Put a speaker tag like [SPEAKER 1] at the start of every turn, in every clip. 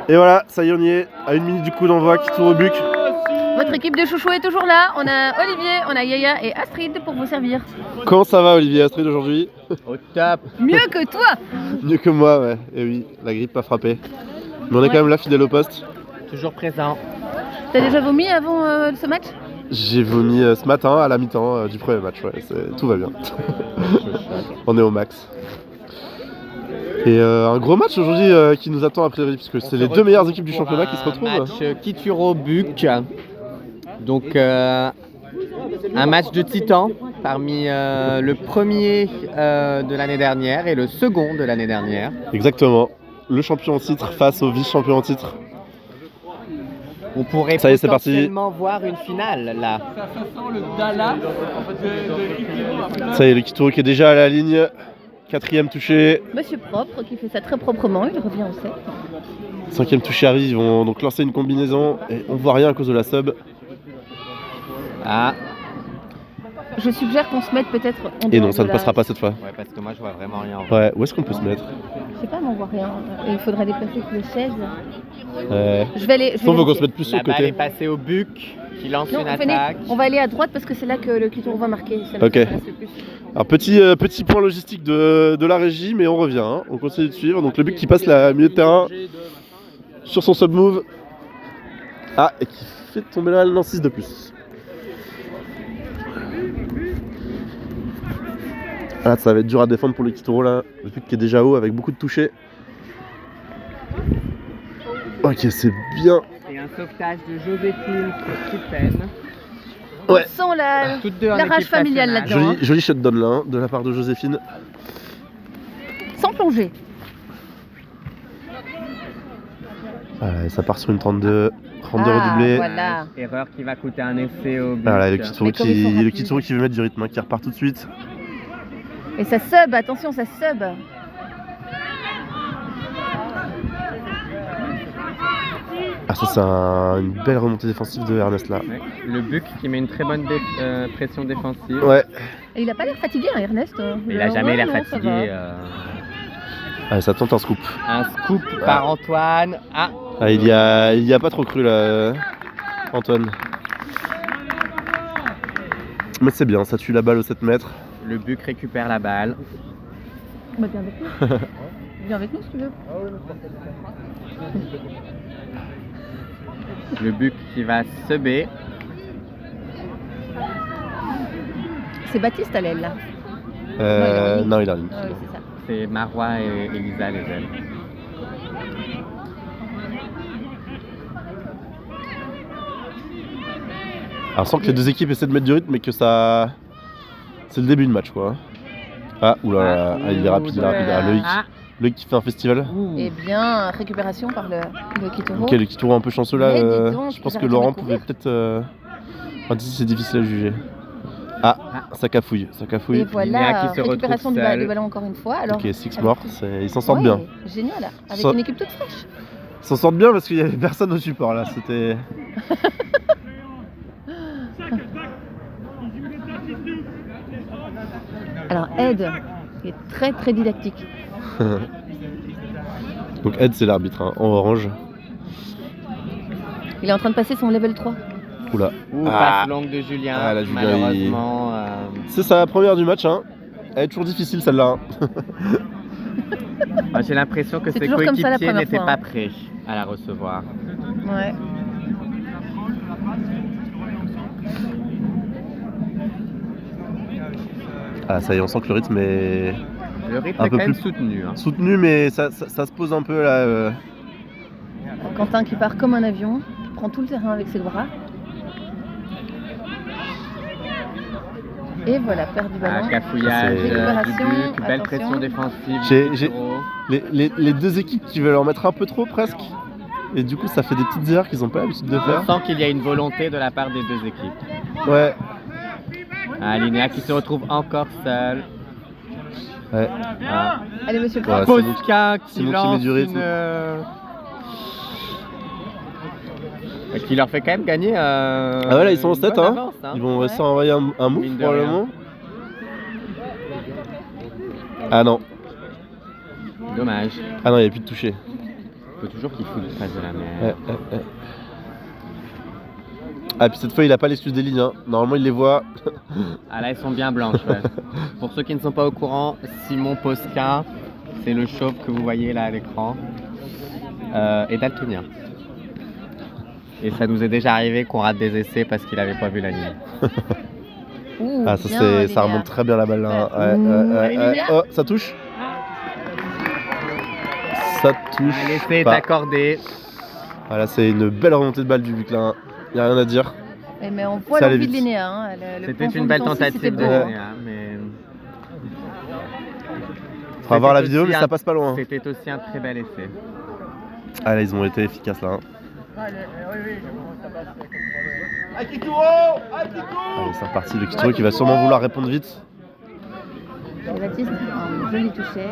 [SPEAKER 1] Et voilà, ça y est, on y est, à 1 minute du coup d'envoi, Kituro au Buc.
[SPEAKER 2] Votre équipe de chouchou est toujours là. On a Olivier, on a Yaya et Astrid pour vous servir.
[SPEAKER 1] Comment ça va Olivier et Astrid aujourd'hui?
[SPEAKER 3] Au top.
[SPEAKER 2] Mieux que toi.
[SPEAKER 1] Mieux que moi, ouais. Et oui, la grippe a frappé. Mais on est quand même là, fidèle au poste.
[SPEAKER 3] Toujours présent.
[SPEAKER 2] T'as déjà vomi avant ce match?
[SPEAKER 1] J'ai vomi ce matin à la mi-temps du premier match, ouais. Tout va bien. On est au max. Et un gros match aujourd'hui qui nous attend a priori, puisque c'est les deux meilleures équipes du championnat qui se retrouvent.
[SPEAKER 3] Match Kituro Buc. Donc un match de titan parmi le premier de l'année dernière et le second de l'année dernière.
[SPEAKER 1] Exactement. Le champion en titre face au vice-champion en titre.
[SPEAKER 3] On pourrait
[SPEAKER 1] Ça y est, c'est parti.
[SPEAKER 3] potentiellement voir une finale là.
[SPEAKER 4] Ça sent le Dala de Kituro.
[SPEAKER 1] Ça y est, le Kituro qui est déjà à la ligne. 4e touché.
[SPEAKER 2] Monsieur Propre qui fait ça très proprement, il revient au set.
[SPEAKER 1] 5e touché arrive, ils vont donc lancer une combinaison et on voit rien à cause de la sub.
[SPEAKER 3] Ah.
[SPEAKER 2] Je suggère qu'on se mette peut-être en
[SPEAKER 1] Et
[SPEAKER 2] dehors
[SPEAKER 1] non, ça
[SPEAKER 2] de
[SPEAKER 1] ne
[SPEAKER 2] la-
[SPEAKER 1] passera pas cette fois.
[SPEAKER 3] Ouais, parce que moi je vois vraiment rien.
[SPEAKER 1] Ouais, où est-ce qu'on peut se mettre?
[SPEAKER 2] Je sais pas, mais on voit rien. Et il faudrait déplacer les chaises.
[SPEAKER 1] Ouais.
[SPEAKER 2] Je vais aller.
[SPEAKER 1] Faut qu'on se mette plus sur
[SPEAKER 3] La
[SPEAKER 1] le
[SPEAKER 3] balle est
[SPEAKER 1] côté.
[SPEAKER 3] passée au Buc qui lance
[SPEAKER 2] Non,
[SPEAKER 3] une
[SPEAKER 2] venez,
[SPEAKER 3] attaque.
[SPEAKER 2] on va aller à droite parce que c'est là que le Kituro va marquer. Ça
[SPEAKER 1] Ok.
[SPEAKER 2] m'intéresse le plus.
[SPEAKER 1] Alors petit point logistique de la régie, mais on revient, hein. On continue de suivre. Donc le but qui passe la milieu de terrain sur son sub move. Ah, et qui fait tomber là le 6 de plus. Ah, ça va être dur à défendre pour le Kituro là. Le but qui est déjà haut avec beaucoup de touchés. Ok, c'est bien.
[SPEAKER 3] Et un sauvetage de Joséphine sur Tiffen.
[SPEAKER 1] Ouais.
[SPEAKER 2] On sent la,
[SPEAKER 3] Toutes deux en
[SPEAKER 2] la rage
[SPEAKER 3] équipe
[SPEAKER 2] familiale
[SPEAKER 3] nationale.
[SPEAKER 2] là-dedans.
[SPEAKER 1] Joli shutdown là, hein, de la part de Joséphine.
[SPEAKER 2] Sans plonger.
[SPEAKER 1] Voilà, ça part sur une 32. 32 redoublée.
[SPEAKER 2] Voilà.
[SPEAKER 3] Erreur qui va coûter un essai au Buc.
[SPEAKER 1] Voilà, le Kituro
[SPEAKER 2] Mais comme ils sont
[SPEAKER 1] qui,
[SPEAKER 2] rapides.
[SPEAKER 1] veut mettre du rythme, hein, qui repart tout de suite.
[SPEAKER 2] Et ça sub, attention, ça sub.
[SPEAKER 1] Ah, ça c'est une belle remontée défensive de Ernest là.
[SPEAKER 3] Ouais. Le Buc qui met une très bonne pression défensive.
[SPEAKER 1] Ouais.
[SPEAKER 2] Et il a pas l'air fatigué, hein, Ernest.
[SPEAKER 3] Il a jamais l'air
[SPEAKER 2] non, ça
[SPEAKER 3] fatigué.
[SPEAKER 2] va.
[SPEAKER 1] Allez, ça tente un scoop.
[SPEAKER 3] Un scoop par Antoine. Ah,
[SPEAKER 1] Ah, il y a pas trop cru là, Antoine. Mais c'est bien, ça tue la balle au 7 mètres.
[SPEAKER 3] le Buc récupère la balle.
[SPEAKER 2] Bah, viens avec nous. Viens avec nous si tu veux.
[SPEAKER 3] Le Buc qui va subber.
[SPEAKER 2] C'est Baptiste à l'aile là.
[SPEAKER 1] Non, il a une.
[SPEAKER 2] Ah oui, c'est ça.
[SPEAKER 3] C'est Marois et Elisa les ailes.
[SPEAKER 1] Alors, sans que les deux équipes essaient de mettre du rythme, mais que ça. C'est le début de match quoi. Ah, oula, il est rapide, il est rapide. Ah, Loïc.
[SPEAKER 3] Ah.
[SPEAKER 1] Loïc qui fait un festival.
[SPEAKER 2] Eh bien, récupération par le Kituro.
[SPEAKER 1] Ok, le Kituro un peu chanceux là.
[SPEAKER 2] Mais dis donc,
[SPEAKER 1] Je pense
[SPEAKER 2] ils
[SPEAKER 1] que
[SPEAKER 2] arrêtent
[SPEAKER 1] Laurent
[SPEAKER 2] de
[SPEAKER 1] pouvait
[SPEAKER 2] courir.
[SPEAKER 1] peut-être. Enfin, d'ici c'est difficile à juger. Ah, ça cafouille, ça
[SPEAKER 2] Et
[SPEAKER 1] cafouille.
[SPEAKER 3] Linéa
[SPEAKER 2] voilà,
[SPEAKER 3] qui se
[SPEAKER 2] récupération
[SPEAKER 3] retrouve
[SPEAKER 2] du
[SPEAKER 3] seule.
[SPEAKER 2] ballon encore une fois. Alors,
[SPEAKER 1] Ok, Six mort, ils s'en sortent
[SPEAKER 2] ouais,
[SPEAKER 1] bien.
[SPEAKER 2] Génial, avec
[SPEAKER 1] Ça-
[SPEAKER 2] une équipe toute fraîche.
[SPEAKER 1] Ils s'en sortent bien parce qu'il y avait personne au support là. C'était.
[SPEAKER 2] Alors, Ed est très didactique.
[SPEAKER 1] Donc Ed c'est l'arbitre, hein, en orange.
[SPEAKER 2] Il est en train de passer son level 3.
[SPEAKER 1] Oula.
[SPEAKER 3] Ouh,
[SPEAKER 1] Ah.
[SPEAKER 3] passe longue de Julien.
[SPEAKER 1] Ah, là, Julien,
[SPEAKER 3] malheureusement.
[SPEAKER 1] C'est sa première du match, hein. Elle est toujours difficile celle-là. Hein.
[SPEAKER 3] Moi, j'ai l'impression que
[SPEAKER 2] C'est
[SPEAKER 3] ses
[SPEAKER 2] toujours comme ça la
[SPEAKER 3] coéquipiers
[SPEAKER 2] première
[SPEAKER 3] n'étaient
[SPEAKER 2] fois,
[SPEAKER 3] pas
[SPEAKER 2] hein.
[SPEAKER 3] prêts à la recevoir.
[SPEAKER 2] Ouais.
[SPEAKER 1] Ah ça y est, on sent que le rythme est
[SPEAKER 3] Le rythme
[SPEAKER 1] Un
[SPEAKER 3] est
[SPEAKER 1] peu
[SPEAKER 3] quand même
[SPEAKER 1] plus-
[SPEAKER 3] soutenu. Hein.
[SPEAKER 1] soutenu, mais ça se pose un peu là.
[SPEAKER 2] Quentin qui part comme un avion, prend tout le terrain avec ses bras. Et voilà, perd du
[SPEAKER 3] Ah,
[SPEAKER 2] ballon.
[SPEAKER 3] cafouillage
[SPEAKER 1] C'est-
[SPEAKER 3] du
[SPEAKER 2] Récupération,
[SPEAKER 3] Buc, belle
[SPEAKER 2] attention.
[SPEAKER 3] pression défensive.
[SPEAKER 1] J'ai-
[SPEAKER 3] du
[SPEAKER 1] j'ai-
[SPEAKER 3] Kituro.
[SPEAKER 1] Les deux équipes qui veulent en mettre un peu trop presque. Et du coup, ça fait des petites erreurs qu'ils n'ont pas l'habitude de
[SPEAKER 3] On
[SPEAKER 1] faire.
[SPEAKER 3] sent qu'il y a une volonté de la part des deux équipes.
[SPEAKER 1] Ouais.
[SPEAKER 3] Ah, Linéa qui se retrouve encore seule.
[SPEAKER 1] Ouais.
[SPEAKER 3] Ah.
[SPEAKER 2] Allez, monsieur
[SPEAKER 1] Voilà,
[SPEAKER 2] Kraft.
[SPEAKER 1] c'est bon.
[SPEAKER 3] Posca
[SPEAKER 1] c'est
[SPEAKER 3] qui
[SPEAKER 1] bon qui met
[SPEAKER 3] lance
[SPEAKER 1] du rythme.
[SPEAKER 3] qui leur fait quand même gagner.
[SPEAKER 1] Ah ouais, là ils sont en
[SPEAKER 3] une
[SPEAKER 1] 7,
[SPEAKER 3] bonne
[SPEAKER 1] hein.
[SPEAKER 3] avance, hein.
[SPEAKER 1] Ils vont réussir à envoyer un move
[SPEAKER 3] Mine de
[SPEAKER 1] probablement. Ah non.
[SPEAKER 3] Dommage.
[SPEAKER 1] Ah non, il n'y a plus de toucher.
[SPEAKER 3] Il faut toujours qu'il fout de face de la mer.
[SPEAKER 1] Ouais. Ah, puis cette fois, il a pas l'excuse des lignes. Hein. Normalement, il les voit.
[SPEAKER 3] Ah là, elles sont bien blanches. Ouais. Pour ceux qui ne sont pas au courant, Simon Posquin, c'est le chauve que vous voyez là à l'écran, est daltonien. Et ça nous est déjà arrivé qu'on rate des essais parce qu'il n'avait pas vu la ligne.
[SPEAKER 2] Ouh,
[SPEAKER 1] Ah, ça,
[SPEAKER 2] bien,
[SPEAKER 1] ça remonte très bien la balle là. Ouais. Oh, ça touche. Ça touche.
[SPEAKER 3] L'essai est
[SPEAKER 1] pas.
[SPEAKER 3] accordé.
[SPEAKER 1] Voilà, c'est une belle remontée de balle du Buc là. Il n'y a rien à dire.
[SPEAKER 2] Mais on voit
[SPEAKER 1] Ça allait
[SPEAKER 2] l'envie de
[SPEAKER 1] vite.
[SPEAKER 2] Linéa. Hein.
[SPEAKER 3] C'était une belle tentative de
[SPEAKER 2] Linéa.
[SPEAKER 3] Linéa, mais
[SPEAKER 1] Faudra voir la
[SPEAKER 3] C'était
[SPEAKER 1] vidéo,
[SPEAKER 3] aussi
[SPEAKER 1] mais
[SPEAKER 3] un-
[SPEAKER 1] ça passe pas loin.
[SPEAKER 3] c'était aussi un très bel essai.
[SPEAKER 1] Ah là, ils ont été efficaces là. Hein. Allez, c'est reparti. Le Kituro qui va sûrement vouloir répondre vite.
[SPEAKER 2] Et Baptiste, un joli toucher.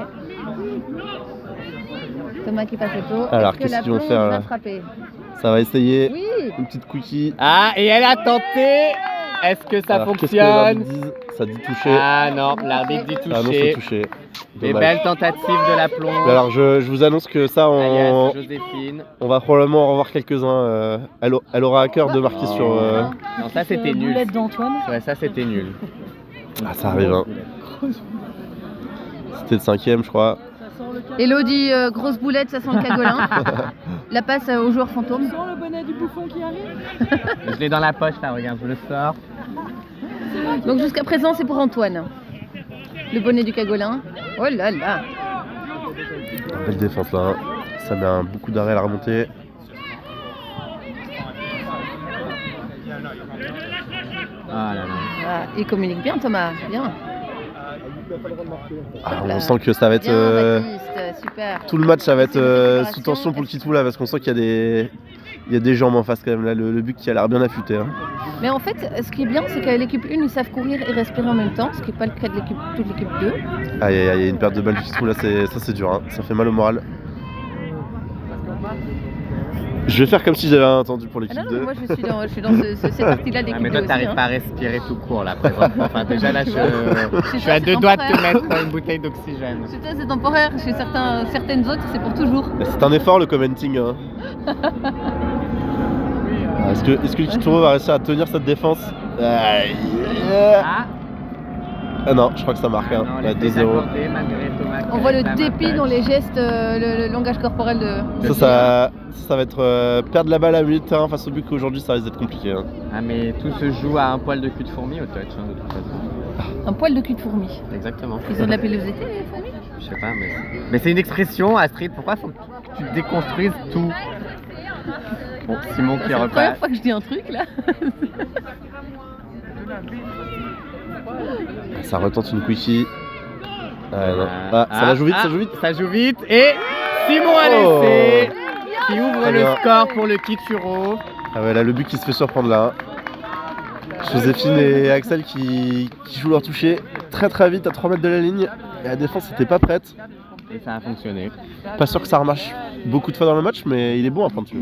[SPEAKER 2] Thomas qui passe au taux.
[SPEAKER 1] Alors,
[SPEAKER 2] Est-ce que
[SPEAKER 1] qu'est-ce
[SPEAKER 2] la
[SPEAKER 1] qu'ils vont
[SPEAKER 2] plonge
[SPEAKER 1] faire,
[SPEAKER 2] va
[SPEAKER 1] là
[SPEAKER 2] frapper?
[SPEAKER 1] Ça va essayer.
[SPEAKER 2] Oui.
[SPEAKER 1] Une petite cookie.
[SPEAKER 3] Ah, et elle a tenté. Est-ce que ça
[SPEAKER 1] Alors, qu'est-ce que l'arbitre
[SPEAKER 3] fonctionne?
[SPEAKER 1] dit? Ça dit toucher.
[SPEAKER 3] Ah non, l'arbitre dit
[SPEAKER 1] Ah non, c'est
[SPEAKER 3] toucher.
[SPEAKER 1] touché.
[SPEAKER 3] Des
[SPEAKER 1] Dommage.
[SPEAKER 3] belles tentatives de la plonge.
[SPEAKER 1] Alors, je vous annonce que ça,
[SPEAKER 3] Alias Joséphine.
[SPEAKER 1] on va probablement en revoir quelques-uns. Elle aura à cœur de marquer sur.
[SPEAKER 3] Non, ça c'était nul.
[SPEAKER 5] Boulette d'Antoine.
[SPEAKER 3] Ouais, ça c'était nul.
[SPEAKER 1] Ah, ça arrive. Hein. C'était le 5ème, je crois.
[SPEAKER 2] Elodie, grosse boulette, ça sent le cagolin. La passe au joueur fantôme.
[SPEAKER 5] Sans le bonnet du bouffon qui arrive.
[SPEAKER 3] Je l'ai dans la poche là, regarde, je le sors.
[SPEAKER 2] Donc jusqu'à présent, c'est pour Antoine. Le bonnet du cagolin. Oh là là.
[SPEAKER 1] Belle défense là. Hein. Ça met beaucoup d'arrêt à la remontée.
[SPEAKER 3] Ah là là.
[SPEAKER 2] Ah, il communique bien, Thomas. Bien.
[SPEAKER 1] Ah, on sent que ça va être.
[SPEAKER 2] Bien, Baptiste. Super.
[SPEAKER 1] Tout le match, ça va être
[SPEAKER 2] C'est une préparation.
[SPEAKER 1] sous tension pour le Kitou là, parce qu'on sent qu'il y a des jambes en face quand même là. Le but qui a l'air bien affûté. Hein.
[SPEAKER 2] Mais en fait, ce qui est bien, c'est qu'à l'équipe 1, ils savent courir et respirer en même temps, ce qui n'est pas le cas de toute l'équipe 2.
[SPEAKER 1] Aïe aïe aïe, il y a une perte de balle du Kitou là, ça c'est dur. Hein. Ça fait mal au moral. Je vais faire comme si j'avais rien entendu pour
[SPEAKER 2] Ah
[SPEAKER 1] l'équipe
[SPEAKER 2] non,
[SPEAKER 1] 2.
[SPEAKER 2] non, moi je suis dans cette partie-là de
[SPEAKER 3] Ah,
[SPEAKER 2] l'équipe
[SPEAKER 3] mais
[SPEAKER 2] 2
[SPEAKER 3] toi
[SPEAKER 2] aussi.
[SPEAKER 3] t'arrives
[SPEAKER 2] hein.
[SPEAKER 3] pas à respirer tout court là présentement. Enfin déjà là je suis
[SPEAKER 2] ça,
[SPEAKER 3] à
[SPEAKER 2] c'est
[SPEAKER 3] 2 doigts de te
[SPEAKER 2] temporaire.
[SPEAKER 3] mettre une bouteille d'oxygène.
[SPEAKER 2] Chez toi, c'est temporaire. Chez certaines autres, c'est pour toujours.
[SPEAKER 1] C'est un effort le commenting. Hein. Ah, est-ce que le Kituro va réussir à tenir cette défense? Aïe.
[SPEAKER 3] Ah,
[SPEAKER 1] Ah non, je crois que ça marque. Hein.
[SPEAKER 3] non,
[SPEAKER 1] Ouais,
[SPEAKER 3] l'essai
[SPEAKER 1] 2-0.
[SPEAKER 3] accordé malgré Thomas qui
[SPEAKER 2] On voit le
[SPEAKER 3] réclame un
[SPEAKER 2] dépit
[SPEAKER 3] touch.
[SPEAKER 2] dans les gestes, le langage corporel de.
[SPEAKER 1] Ça va être perdre la balle à milieu de terrain face au but qu'aujourd'hui ça risque d'être compliqué. Hein.
[SPEAKER 3] Ah mais tout se joue à un poil de cul de fourmi au touch hein, de toute façon.
[SPEAKER 2] Un poil de cul de fourmi.
[SPEAKER 3] Exactement.
[SPEAKER 2] Ils ont de la pilosité, les fourmis?
[SPEAKER 3] Je sais pas mais c'est une expression Astrid, pourquoi faut que tu déconstruises tout? Bon, Simon qui
[SPEAKER 2] C'est la
[SPEAKER 3] repart.
[SPEAKER 2] première fois que je dis un truc là.
[SPEAKER 1] Ça retente une quickie. Non. Ah, ça la joue vite, ça joue vite.
[SPEAKER 3] Ça joue vite et Simon a
[SPEAKER 1] Oh.
[SPEAKER 3] laissé qui ouvre
[SPEAKER 1] Très
[SPEAKER 3] le
[SPEAKER 1] bien.
[SPEAKER 3] score pour le Kituro.
[SPEAKER 1] Ah ouais, là le but qui se fait surprendre là. Joséphine et Axel qui jouent leur toucher très très vite à 3 mètres de la ligne. Et la défense n'était pas prête.
[SPEAKER 3] Et ça a fonctionné.
[SPEAKER 1] Pas sûr que ça remarche beaucoup de fois dans le match, mais il est bon à prendre dessus.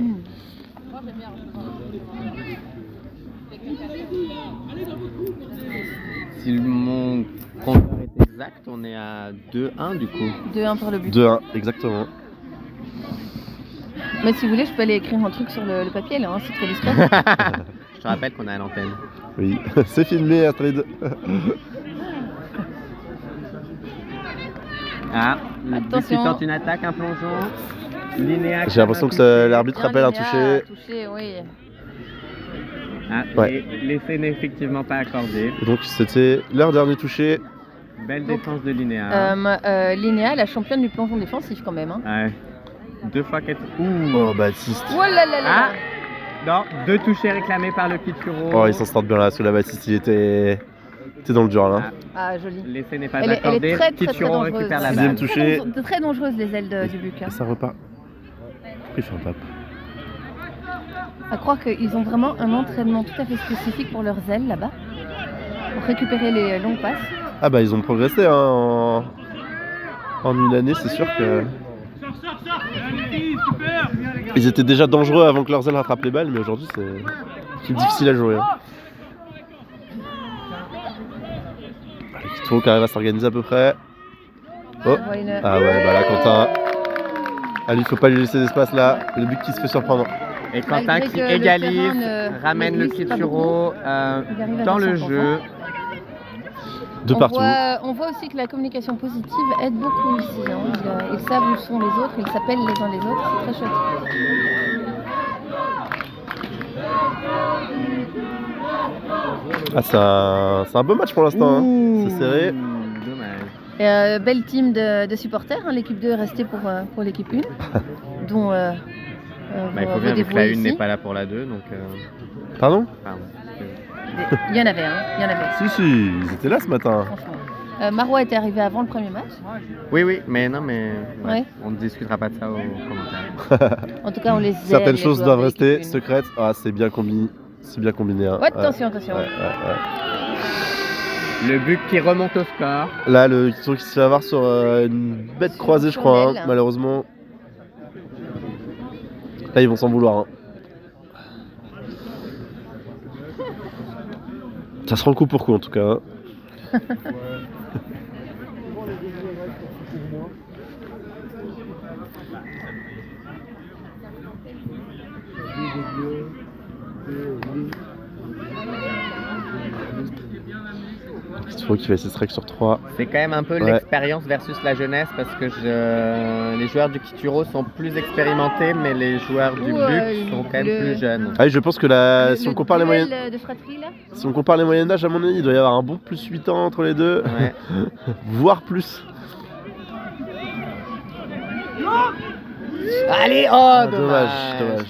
[SPEAKER 3] Si mon compteur est exact, on est à 2-1 du coup.
[SPEAKER 2] 2-1 pour le but.
[SPEAKER 1] 2-1, exactement.
[SPEAKER 2] Mais si vous voulez, je peux aller écrire un truc sur le papier là, hein, c'est très discret.
[SPEAKER 3] Je te rappelle qu'on est à l'antenne.
[SPEAKER 1] Oui, c'est filmé Astrid.
[SPEAKER 3] Ah, le but qui
[SPEAKER 2] Attention.
[SPEAKER 3] tente une attaque, un plongeon. Linéa.
[SPEAKER 1] J'ai l'impression que l'arbitre rappelle un toucher.
[SPEAKER 2] Touché, oui.
[SPEAKER 3] Ah,
[SPEAKER 1] Ouais.
[SPEAKER 3] et l'essai n'est effectivement pas accordé.
[SPEAKER 1] Et donc c'était leur dernier toucher.
[SPEAKER 3] Belle défense de Linéa.
[SPEAKER 2] Linéa, la championne du plongeon défensif quand même. Hein.
[SPEAKER 3] Ouais. 2 fois 4. Ouh.
[SPEAKER 1] Oh Baptiste.
[SPEAKER 2] Oh là là là.
[SPEAKER 3] Ah. Non, 2 touchés réclamés par le Kituro.
[SPEAKER 1] Oh, ils s'en sortent bien là, sous la Baptiste, il était dans le dur là.
[SPEAKER 2] Ah, joli.
[SPEAKER 3] L'essai n'est pas
[SPEAKER 2] Elle est
[SPEAKER 3] accordé.
[SPEAKER 2] très très
[SPEAKER 3] Kituro
[SPEAKER 2] dangereuse.
[SPEAKER 3] récupère la
[SPEAKER 1] Sixième
[SPEAKER 3] balle.
[SPEAKER 1] touché.
[SPEAKER 2] Très dangereuse les ailes du Buc. Hein.
[SPEAKER 1] Et ça repart. Pourquoi il fait un pape?
[SPEAKER 2] À croire qu'ils ont vraiment un entraînement tout à fait spécifique pour leurs ailes là-bas. Pour récupérer les longues passes.
[SPEAKER 1] Ah bah ils ont progressé hein, en une année, c'est sûr que... Ils étaient déjà dangereux avant que leurs ailes rattrapent les balles, mais aujourd'hui c'est difficile à jouer. Hein. Le Kituro qui arrive à s'organiser à peu près. Oh.
[SPEAKER 2] On voit une-
[SPEAKER 1] Ah ouais, bah là, Quentin. Ah, lui, faut pas lui laisser d'espace là. Le but qui se fait surprendre.
[SPEAKER 3] Et Quentin
[SPEAKER 2] Malgré
[SPEAKER 3] qui
[SPEAKER 2] que le
[SPEAKER 3] égalise,
[SPEAKER 2] terrain ne
[SPEAKER 3] ramène le
[SPEAKER 2] glisse pas
[SPEAKER 3] Kituro
[SPEAKER 2] il arrive à
[SPEAKER 3] dans
[SPEAKER 2] faire
[SPEAKER 3] le
[SPEAKER 2] son
[SPEAKER 3] jeu.
[SPEAKER 1] De partout.
[SPEAKER 2] On voit aussi que la communication positive aide beaucoup ici. Hein. Ils savent où sont les autres, ils s'appellent les uns les autres, c'est très chouette.
[SPEAKER 1] Ah, c'est un beau match pour l'instant. Hein. C'est serré.
[SPEAKER 3] Dommage.
[SPEAKER 2] Belle team de supporters, hein. L'équipe 2 est restée pour l'équipe 1, dont
[SPEAKER 3] Bah, il faut bien, vu que la 1 n'est pas là pour la 2, donc...
[SPEAKER 1] Pardon?
[SPEAKER 3] Pardon.
[SPEAKER 2] Il y en avait, hein. Il y en avait,
[SPEAKER 1] Si, ils étaient là ce matin.
[SPEAKER 2] franchement. Marois était arrivé avant le premier match.
[SPEAKER 3] Oui, mais non, mais...
[SPEAKER 2] Ouais.
[SPEAKER 3] On ne discutera pas de ça aux commentaires.
[SPEAKER 2] En tout cas, on les aime.
[SPEAKER 1] Certaines
[SPEAKER 2] les
[SPEAKER 1] choses
[SPEAKER 2] joueurs
[SPEAKER 1] doivent
[SPEAKER 2] de
[SPEAKER 1] rester
[SPEAKER 2] l'équipe 1.
[SPEAKER 1] secrètes. Ah, c'est bien combiné. C'est bien combiné. Hein.
[SPEAKER 2] Ouais, attention, attention.
[SPEAKER 1] Ouais.
[SPEAKER 3] Le but qui remonte au score.
[SPEAKER 1] Là, le truc qui se fait avoir sur une bête croisée, je crois, hein,
[SPEAKER 2] l'aile.
[SPEAKER 1] malheureusement. Là, ils vont s'en vouloir. Hein. Ça se rend coup pour coup, en tout cas. Hein. Kituro qui va essayer de strike sur 3.
[SPEAKER 3] C'est quand même un peu
[SPEAKER 1] Ouais.
[SPEAKER 3] l'expérience versus la jeunesse parce que les joueurs du Kituro sont plus expérimentés, mais les joueurs du
[SPEAKER 2] Ouais,
[SPEAKER 3] Buc sont quand même
[SPEAKER 2] le-
[SPEAKER 3] plus jeunes.
[SPEAKER 1] Ah oui, je pense que si on compare les
[SPEAKER 2] duel
[SPEAKER 1] moyennes,
[SPEAKER 2] de fratrie, là.
[SPEAKER 1] si on compare les moyennes d'âge, à mon avis, il doit y avoir un bon plus 8 ans entre les deux,
[SPEAKER 3] Ouais.
[SPEAKER 1] voire plus.
[SPEAKER 3] Allez, oh,
[SPEAKER 1] Ah,
[SPEAKER 3] dommage.
[SPEAKER 1] dommage.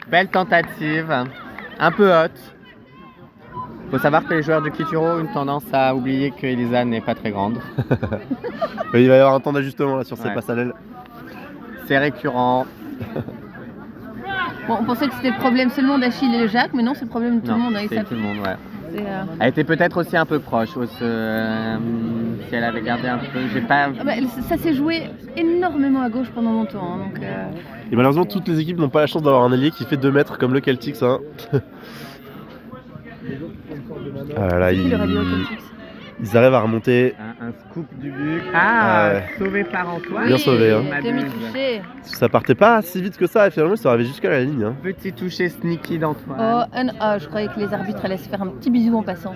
[SPEAKER 3] Belle tentative, un peu haute. Faut savoir que les joueurs du Kituro ont une tendance à oublier que Elisa n'est pas très grande.
[SPEAKER 1] Mais il va y avoir un temps d'ajustement là sur ces
[SPEAKER 3] Ouais.
[SPEAKER 1] passes à l'aile.
[SPEAKER 3] C'est récurrent.
[SPEAKER 2] Bon, on pensait que c'était le problème seulement d'Achille et de Jacques, mais non, c'est le problème de tout le monde. Hein, ils
[SPEAKER 3] c'est
[SPEAKER 2] savent-
[SPEAKER 3] tout le monde, ouais.
[SPEAKER 2] c'est,
[SPEAKER 3] Elle était peut-être aussi un peu proche. Si elle avait gardé un peu, j'ai pas.
[SPEAKER 2] Ah bah, ça s'est joué énormément à gauche pendant longtemps. Hein, donc,
[SPEAKER 1] Et malheureusement, toutes les équipes n'ont pas la chance d'avoir un ailier qui fait 2 mètres comme le Celtics. Hein. Ah là,
[SPEAKER 2] c'est qui le radio Celtics?
[SPEAKER 1] ils arrivent à remonter.
[SPEAKER 3] Un scoop du Buc. Ah,
[SPEAKER 1] Ouais.
[SPEAKER 3] sauvé par Antoine.
[SPEAKER 1] Bien sauvé, hein.
[SPEAKER 2] Demi-touché.
[SPEAKER 1] Ça partait pas si vite que ça et finalement, ça arrivait jusqu'à la ligne. Hein.
[SPEAKER 3] Petit toucher sneaky d'Antoine.
[SPEAKER 2] Oh, je croyais que les arbitres allaient se faire un petit bisou en passant.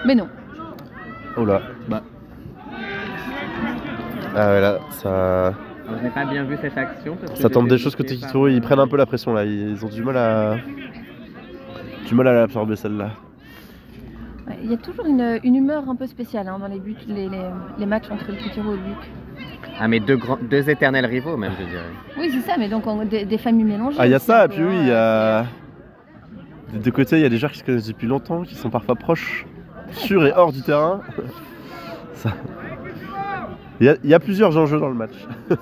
[SPEAKER 2] Mais non.
[SPEAKER 1] Oh là.
[SPEAKER 3] Bah.
[SPEAKER 1] Ah ouais, là, ça.
[SPEAKER 3] Alors, je n'ai pas bien vu cette action. Parce que
[SPEAKER 1] Ça tente
[SPEAKER 3] j'étais
[SPEAKER 1] des choses côté
[SPEAKER 3] bloqué par-
[SPEAKER 1] Kituro, ils prennent un peu la pression là, ils ont du mal à l'absorber celle-là.
[SPEAKER 2] Ouais, il y a toujours une humeur un peu spéciale hein, dans les buts, les matchs entre le Kituro et le Buc.
[SPEAKER 3] Ah, mais deux éternels rivaux, même, je dirais.
[SPEAKER 2] Oui, c'est ça, mais donc des familles mélangées.
[SPEAKER 1] Ah, il y a
[SPEAKER 2] aussi,
[SPEAKER 1] ça,
[SPEAKER 2] un
[SPEAKER 1] et
[SPEAKER 2] peu,
[SPEAKER 1] puis oui,
[SPEAKER 2] hein,
[SPEAKER 1] il y a. Des deux côtés, il y a des joueurs qui se connaissent depuis longtemps, qui sont parfois proches, sur et hors du terrain. Ça- Il y a plusieurs enjeux dans le match.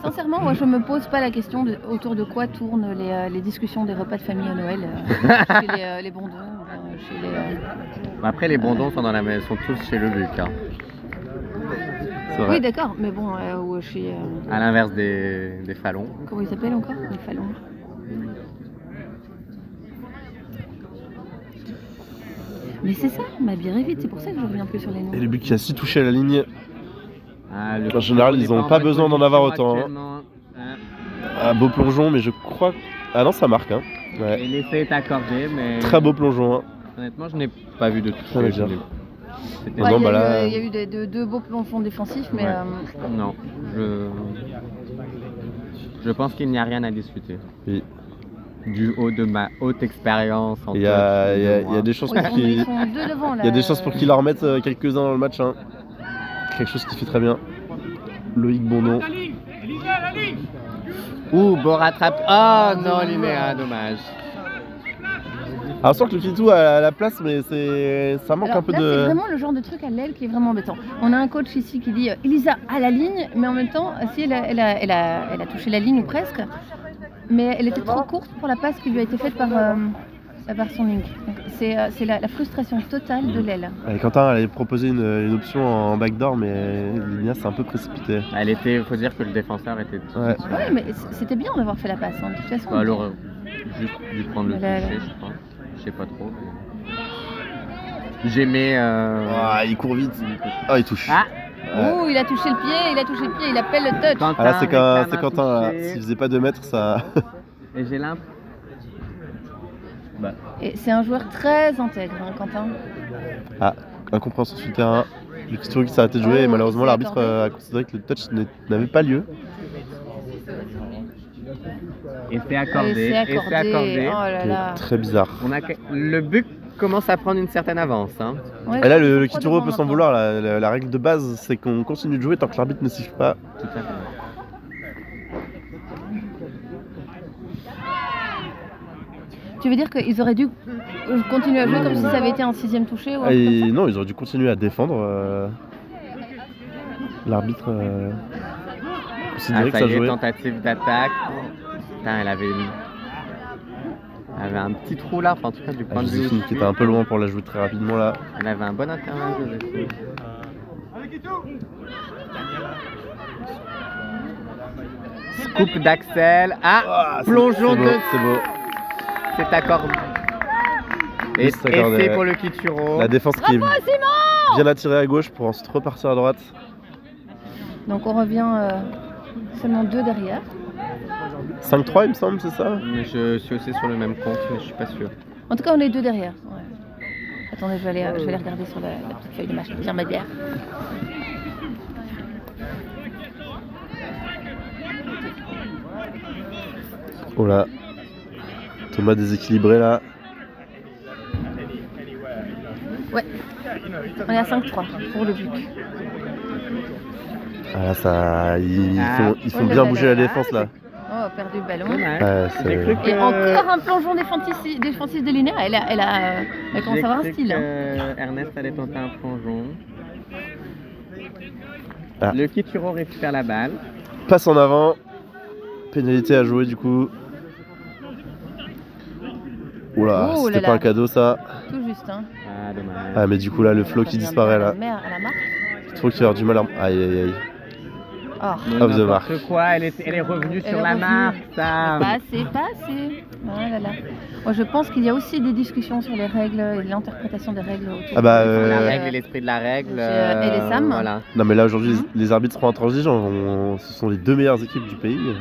[SPEAKER 2] Sincèrement, moi je me pose pas la question autour de quoi tournent les discussions des repas de famille à Noël chez les Bondons, chez les.
[SPEAKER 3] Bon, après, les Bondons sont tous chez le Buc. Hein.
[SPEAKER 1] C'est vrai.
[SPEAKER 2] Oui, d'accord, mais bon, ou chez.
[SPEAKER 3] À l'inverse des Fallons.
[SPEAKER 2] Comment ils s'appellent encore? Les Fallons. Mais c'est ça, ma bière est vite, c'est pour ça que je reviens plus sur les noms.
[SPEAKER 1] Et le but qui a 6 touchés à la ligne.
[SPEAKER 3] Ah,
[SPEAKER 1] En général, ils ont pas besoin d'en avoir autant, hein.
[SPEAKER 3] Actuellement, hein.
[SPEAKER 1] Un beau plongeon, mais je crois. Ah non, ça marque. Hein. Ouais.
[SPEAKER 3] Et l'essai est accordé, mais
[SPEAKER 1] Très beau plongeon. Hein.
[SPEAKER 3] honnêtement, je n'ai pas vu de
[SPEAKER 1] Ça veut
[SPEAKER 3] toucher.
[SPEAKER 1] dire.
[SPEAKER 3] C'était-
[SPEAKER 1] Ouais, non,
[SPEAKER 2] il y a
[SPEAKER 1] bah là-
[SPEAKER 2] eu, il y a eu deux beaux plongeons défensifs, mais
[SPEAKER 3] Ouais. Non, je pense qu'il n'y a rien à discuter.
[SPEAKER 1] Oui.
[SPEAKER 3] Du haut de ma haute expérience en
[SPEAKER 1] Il y a,
[SPEAKER 3] coach,
[SPEAKER 1] il y a-
[SPEAKER 3] de
[SPEAKER 1] il y a
[SPEAKER 3] moi.
[SPEAKER 1] des chances
[SPEAKER 2] ils
[SPEAKER 1] pour
[SPEAKER 2] sont,
[SPEAKER 1] qu'ils.
[SPEAKER 2] ils sont deux devant là.
[SPEAKER 1] Il y a des chances pour qu'il en remette quelques-uns dans le match. Hein. Quelque chose qui fait très bien. Loïc Bondon.
[SPEAKER 3] Ouh, beau rattrape. Oh non, Linéa, dommage.
[SPEAKER 1] Alors, on sent que le Kitou a la place, mais ça manque
[SPEAKER 2] Alors,
[SPEAKER 1] un peu
[SPEAKER 2] là,
[SPEAKER 1] de.
[SPEAKER 2] c'est vraiment le genre de truc à l'aile qui est vraiment embêtant. On a un coach ici qui dit Elisa à la ligne, mais en même temps, si elle a touché la ligne ou presque, mais elle était trop courte pour la passe qui lui a été faite par son link. Donc, c'est la frustration totale de l'aile.
[SPEAKER 1] Allez, Quentin avait proposé une option en backdoor, mais Linia s'est un peu précipité.
[SPEAKER 3] Faut dire que le défenseur était.
[SPEAKER 1] Ouais.
[SPEAKER 2] Ouais, mais c'était bien d'avoir fait la passe, hein, de toute façon.
[SPEAKER 3] Bah, alors, juste dû prendre le
[SPEAKER 2] Là, là.
[SPEAKER 3] toucher, je crois. Je sais pas trop. Mais... J'aimais.
[SPEAKER 1] Ah, il court vite. Ah, il touche.
[SPEAKER 3] Ah,
[SPEAKER 2] Oh, il a touché le pied, il appelle le touch.
[SPEAKER 3] Quentin
[SPEAKER 1] Ah là, c'est
[SPEAKER 3] réclame un
[SPEAKER 1] Quentin, là.
[SPEAKER 3] toucher.
[SPEAKER 1] S'il faisait pas 2 mètres, ça.
[SPEAKER 3] Et j'ai l'impression. Bah,
[SPEAKER 2] Et c'est un joueur très intègre, hein, Quentin.
[SPEAKER 1] Ah, incompréhension sur le terrain. Le Kituro qui s'est arrêté de jouer et
[SPEAKER 2] Oh,
[SPEAKER 1] malheureusement
[SPEAKER 2] c'est
[SPEAKER 1] l'arbitre
[SPEAKER 2] accordé.
[SPEAKER 1] a considéré que le touch n'avait pas lieu.
[SPEAKER 3] et c'est accordé.
[SPEAKER 2] Et c'est accordé. Oh là
[SPEAKER 1] C'est
[SPEAKER 2] là.
[SPEAKER 1] très bizarre.
[SPEAKER 3] Le but commence à prendre une certaine avance. Hein.
[SPEAKER 2] Ouais,
[SPEAKER 1] Et là,
[SPEAKER 2] je
[SPEAKER 1] le
[SPEAKER 2] suis trop
[SPEAKER 1] Kituro
[SPEAKER 2] devant
[SPEAKER 1] peut s'en
[SPEAKER 2] maintenant.
[SPEAKER 1] vouloir. La règle de base, c'est qu'on continue de jouer tant que l'arbitre ne siffle pas.
[SPEAKER 3] Tout à fait.
[SPEAKER 2] Tu veux dire qu'ils auraient dû continuer à jouer comme si ça avait été un 6ème touché ou un truc
[SPEAKER 1] Et
[SPEAKER 2] comme ça?
[SPEAKER 1] non, ils auraient dû continuer à défendre. L'arbitre
[SPEAKER 3] Ah,
[SPEAKER 1] considérait que
[SPEAKER 3] ça
[SPEAKER 1] ça
[SPEAKER 3] y est,
[SPEAKER 1] jouait.
[SPEAKER 3] tentative d'attaque. Putain, elle avait un petit trou là, enfin, en tout cas du
[SPEAKER 1] Ah,
[SPEAKER 3] point de vue.
[SPEAKER 1] Joséphine qui était un peu loin pour la jouer très rapidement là.
[SPEAKER 3] Elle avait un bon intervalle, Joséphine. Scoop d'Axel. Ah, plongeon
[SPEAKER 1] c'est beau,
[SPEAKER 3] de.
[SPEAKER 1] c'est beau.
[SPEAKER 3] C'est accordé. Et
[SPEAKER 1] c'est accordé,
[SPEAKER 3] c'est
[SPEAKER 1] ouais.
[SPEAKER 3] pour le Kituro.
[SPEAKER 1] La défense qui est bien attirée à gauche pour ensuite repartir à droite.
[SPEAKER 2] Donc on revient seulement 2 derrière.
[SPEAKER 1] 5-3 il me semble, c'est ça?
[SPEAKER 3] Mais je suis aussi sur le même compte, mais je suis pas sûr.
[SPEAKER 2] En tout cas, on est 2 derrière. Ouais. Attendez, je vais aller regarder sur la petite feuille de match. Je vais dire ma bière.
[SPEAKER 1] Oh là. Thomas déséquilibré là.
[SPEAKER 2] Ouais. On est à 5-3 pour le but.
[SPEAKER 1] Ah là, ça. Ils
[SPEAKER 3] Ah.
[SPEAKER 1] font
[SPEAKER 2] Oh, le
[SPEAKER 1] bien
[SPEAKER 2] ballon.
[SPEAKER 1] bouger la défense là.
[SPEAKER 2] Oh, perdu le ballon.
[SPEAKER 3] Dommage.
[SPEAKER 1] Ouais,
[SPEAKER 3] J'ai cru
[SPEAKER 1] c'est.
[SPEAKER 2] Et
[SPEAKER 3] que-
[SPEAKER 2] encore un plongeon défensif de Linéa. Elle commence à avoir un
[SPEAKER 3] J'ai cru
[SPEAKER 2] style. Hein.
[SPEAKER 3] que Ernest allait tenter un plongeon.
[SPEAKER 1] Ah.
[SPEAKER 3] Le Kituro récupère la balle.
[SPEAKER 1] Passe en avant. Pénalité à jouer du coup. Oula,
[SPEAKER 2] Oh là
[SPEAKER 1] c'était
[SPEAKER 2] là.
[SPEAKER 1] pas un cadeau ça.
[SPEAKER 2] Tout juste. Hein.
[SPEAKER 3] Ah, dommage.
[SPEAKER 1] Ah, mais du coup là, le flow qui disparaît là.
[SPEAKER 2] À la marque.
[SPEAKER 1] Je trouve qu'il va avoir du mal à. Aïe aïe aïe.
[SPEAKER 2] Oh.
[SPEAKER 3] Mais
[SPEAKER 1] Off the
[SPEAKER 3] n'importe
[SPEAKER 1] mark.
[SPEAKER 3] quoi, elle est revenue
[SPEAKER 2] Elle
[SPEAKER 3] sur
[SPEAKER 2] est
[SPEAKER 3] la
[SPEAKER 2] revenue.
[SPEAKER 3] marque, ça.
[SPEAKER 2] Pas assez. Oh là là. Moi, je pense qu'il y a aussi des discussions sur les règles et l'interprétation des règles autour
[SPEAKER 1] Ah bah,
[SPEAKER 2] de-
[SPEAKER 3] La
[SPEAKER 1] Euh,
[SPEAKER 3] règle et l'esprit de la règle.
[SPEAKER 2] et les Sam.
[SPEAKER 3] Voilà.
[SPEAKER 1] Non mais là aujourd'hui
[SPEAKER 2] Mhm.
[SPEAKER 1] les arbitres seront intransigeants. Ce sont les 2 meilleures équipes du pays.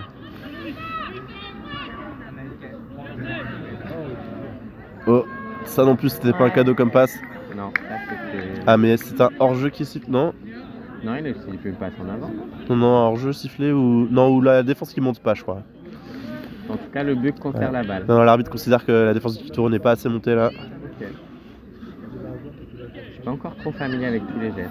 [SPEAKER 1] Oh, ça non plus c'était pas un cadeau comme passe.
[SPEAKER 3] Non, ça c'était.
[SPEAKER 1] Ah mais c'est un hors-jeu qui siffle, non?
[SPEAKER 3] Non, il fait une passe en avant.
[SPEAKER 1] Non, non, un hors-jeu sifflé ou... Non, ou la défense qui monte pas je crois.
[SPEAKER 3] En tout cas, le but conserve
[SPEAKER 1] Ouais.
[SPEAKER 3] la balle.
[SPEAKER 1] Non, l'arbitre considère que la défense du Kituro n'est pas assez montée là.
[SPEAKER 3] Ok. Je suis pas encore trop familier avec tous les gestes.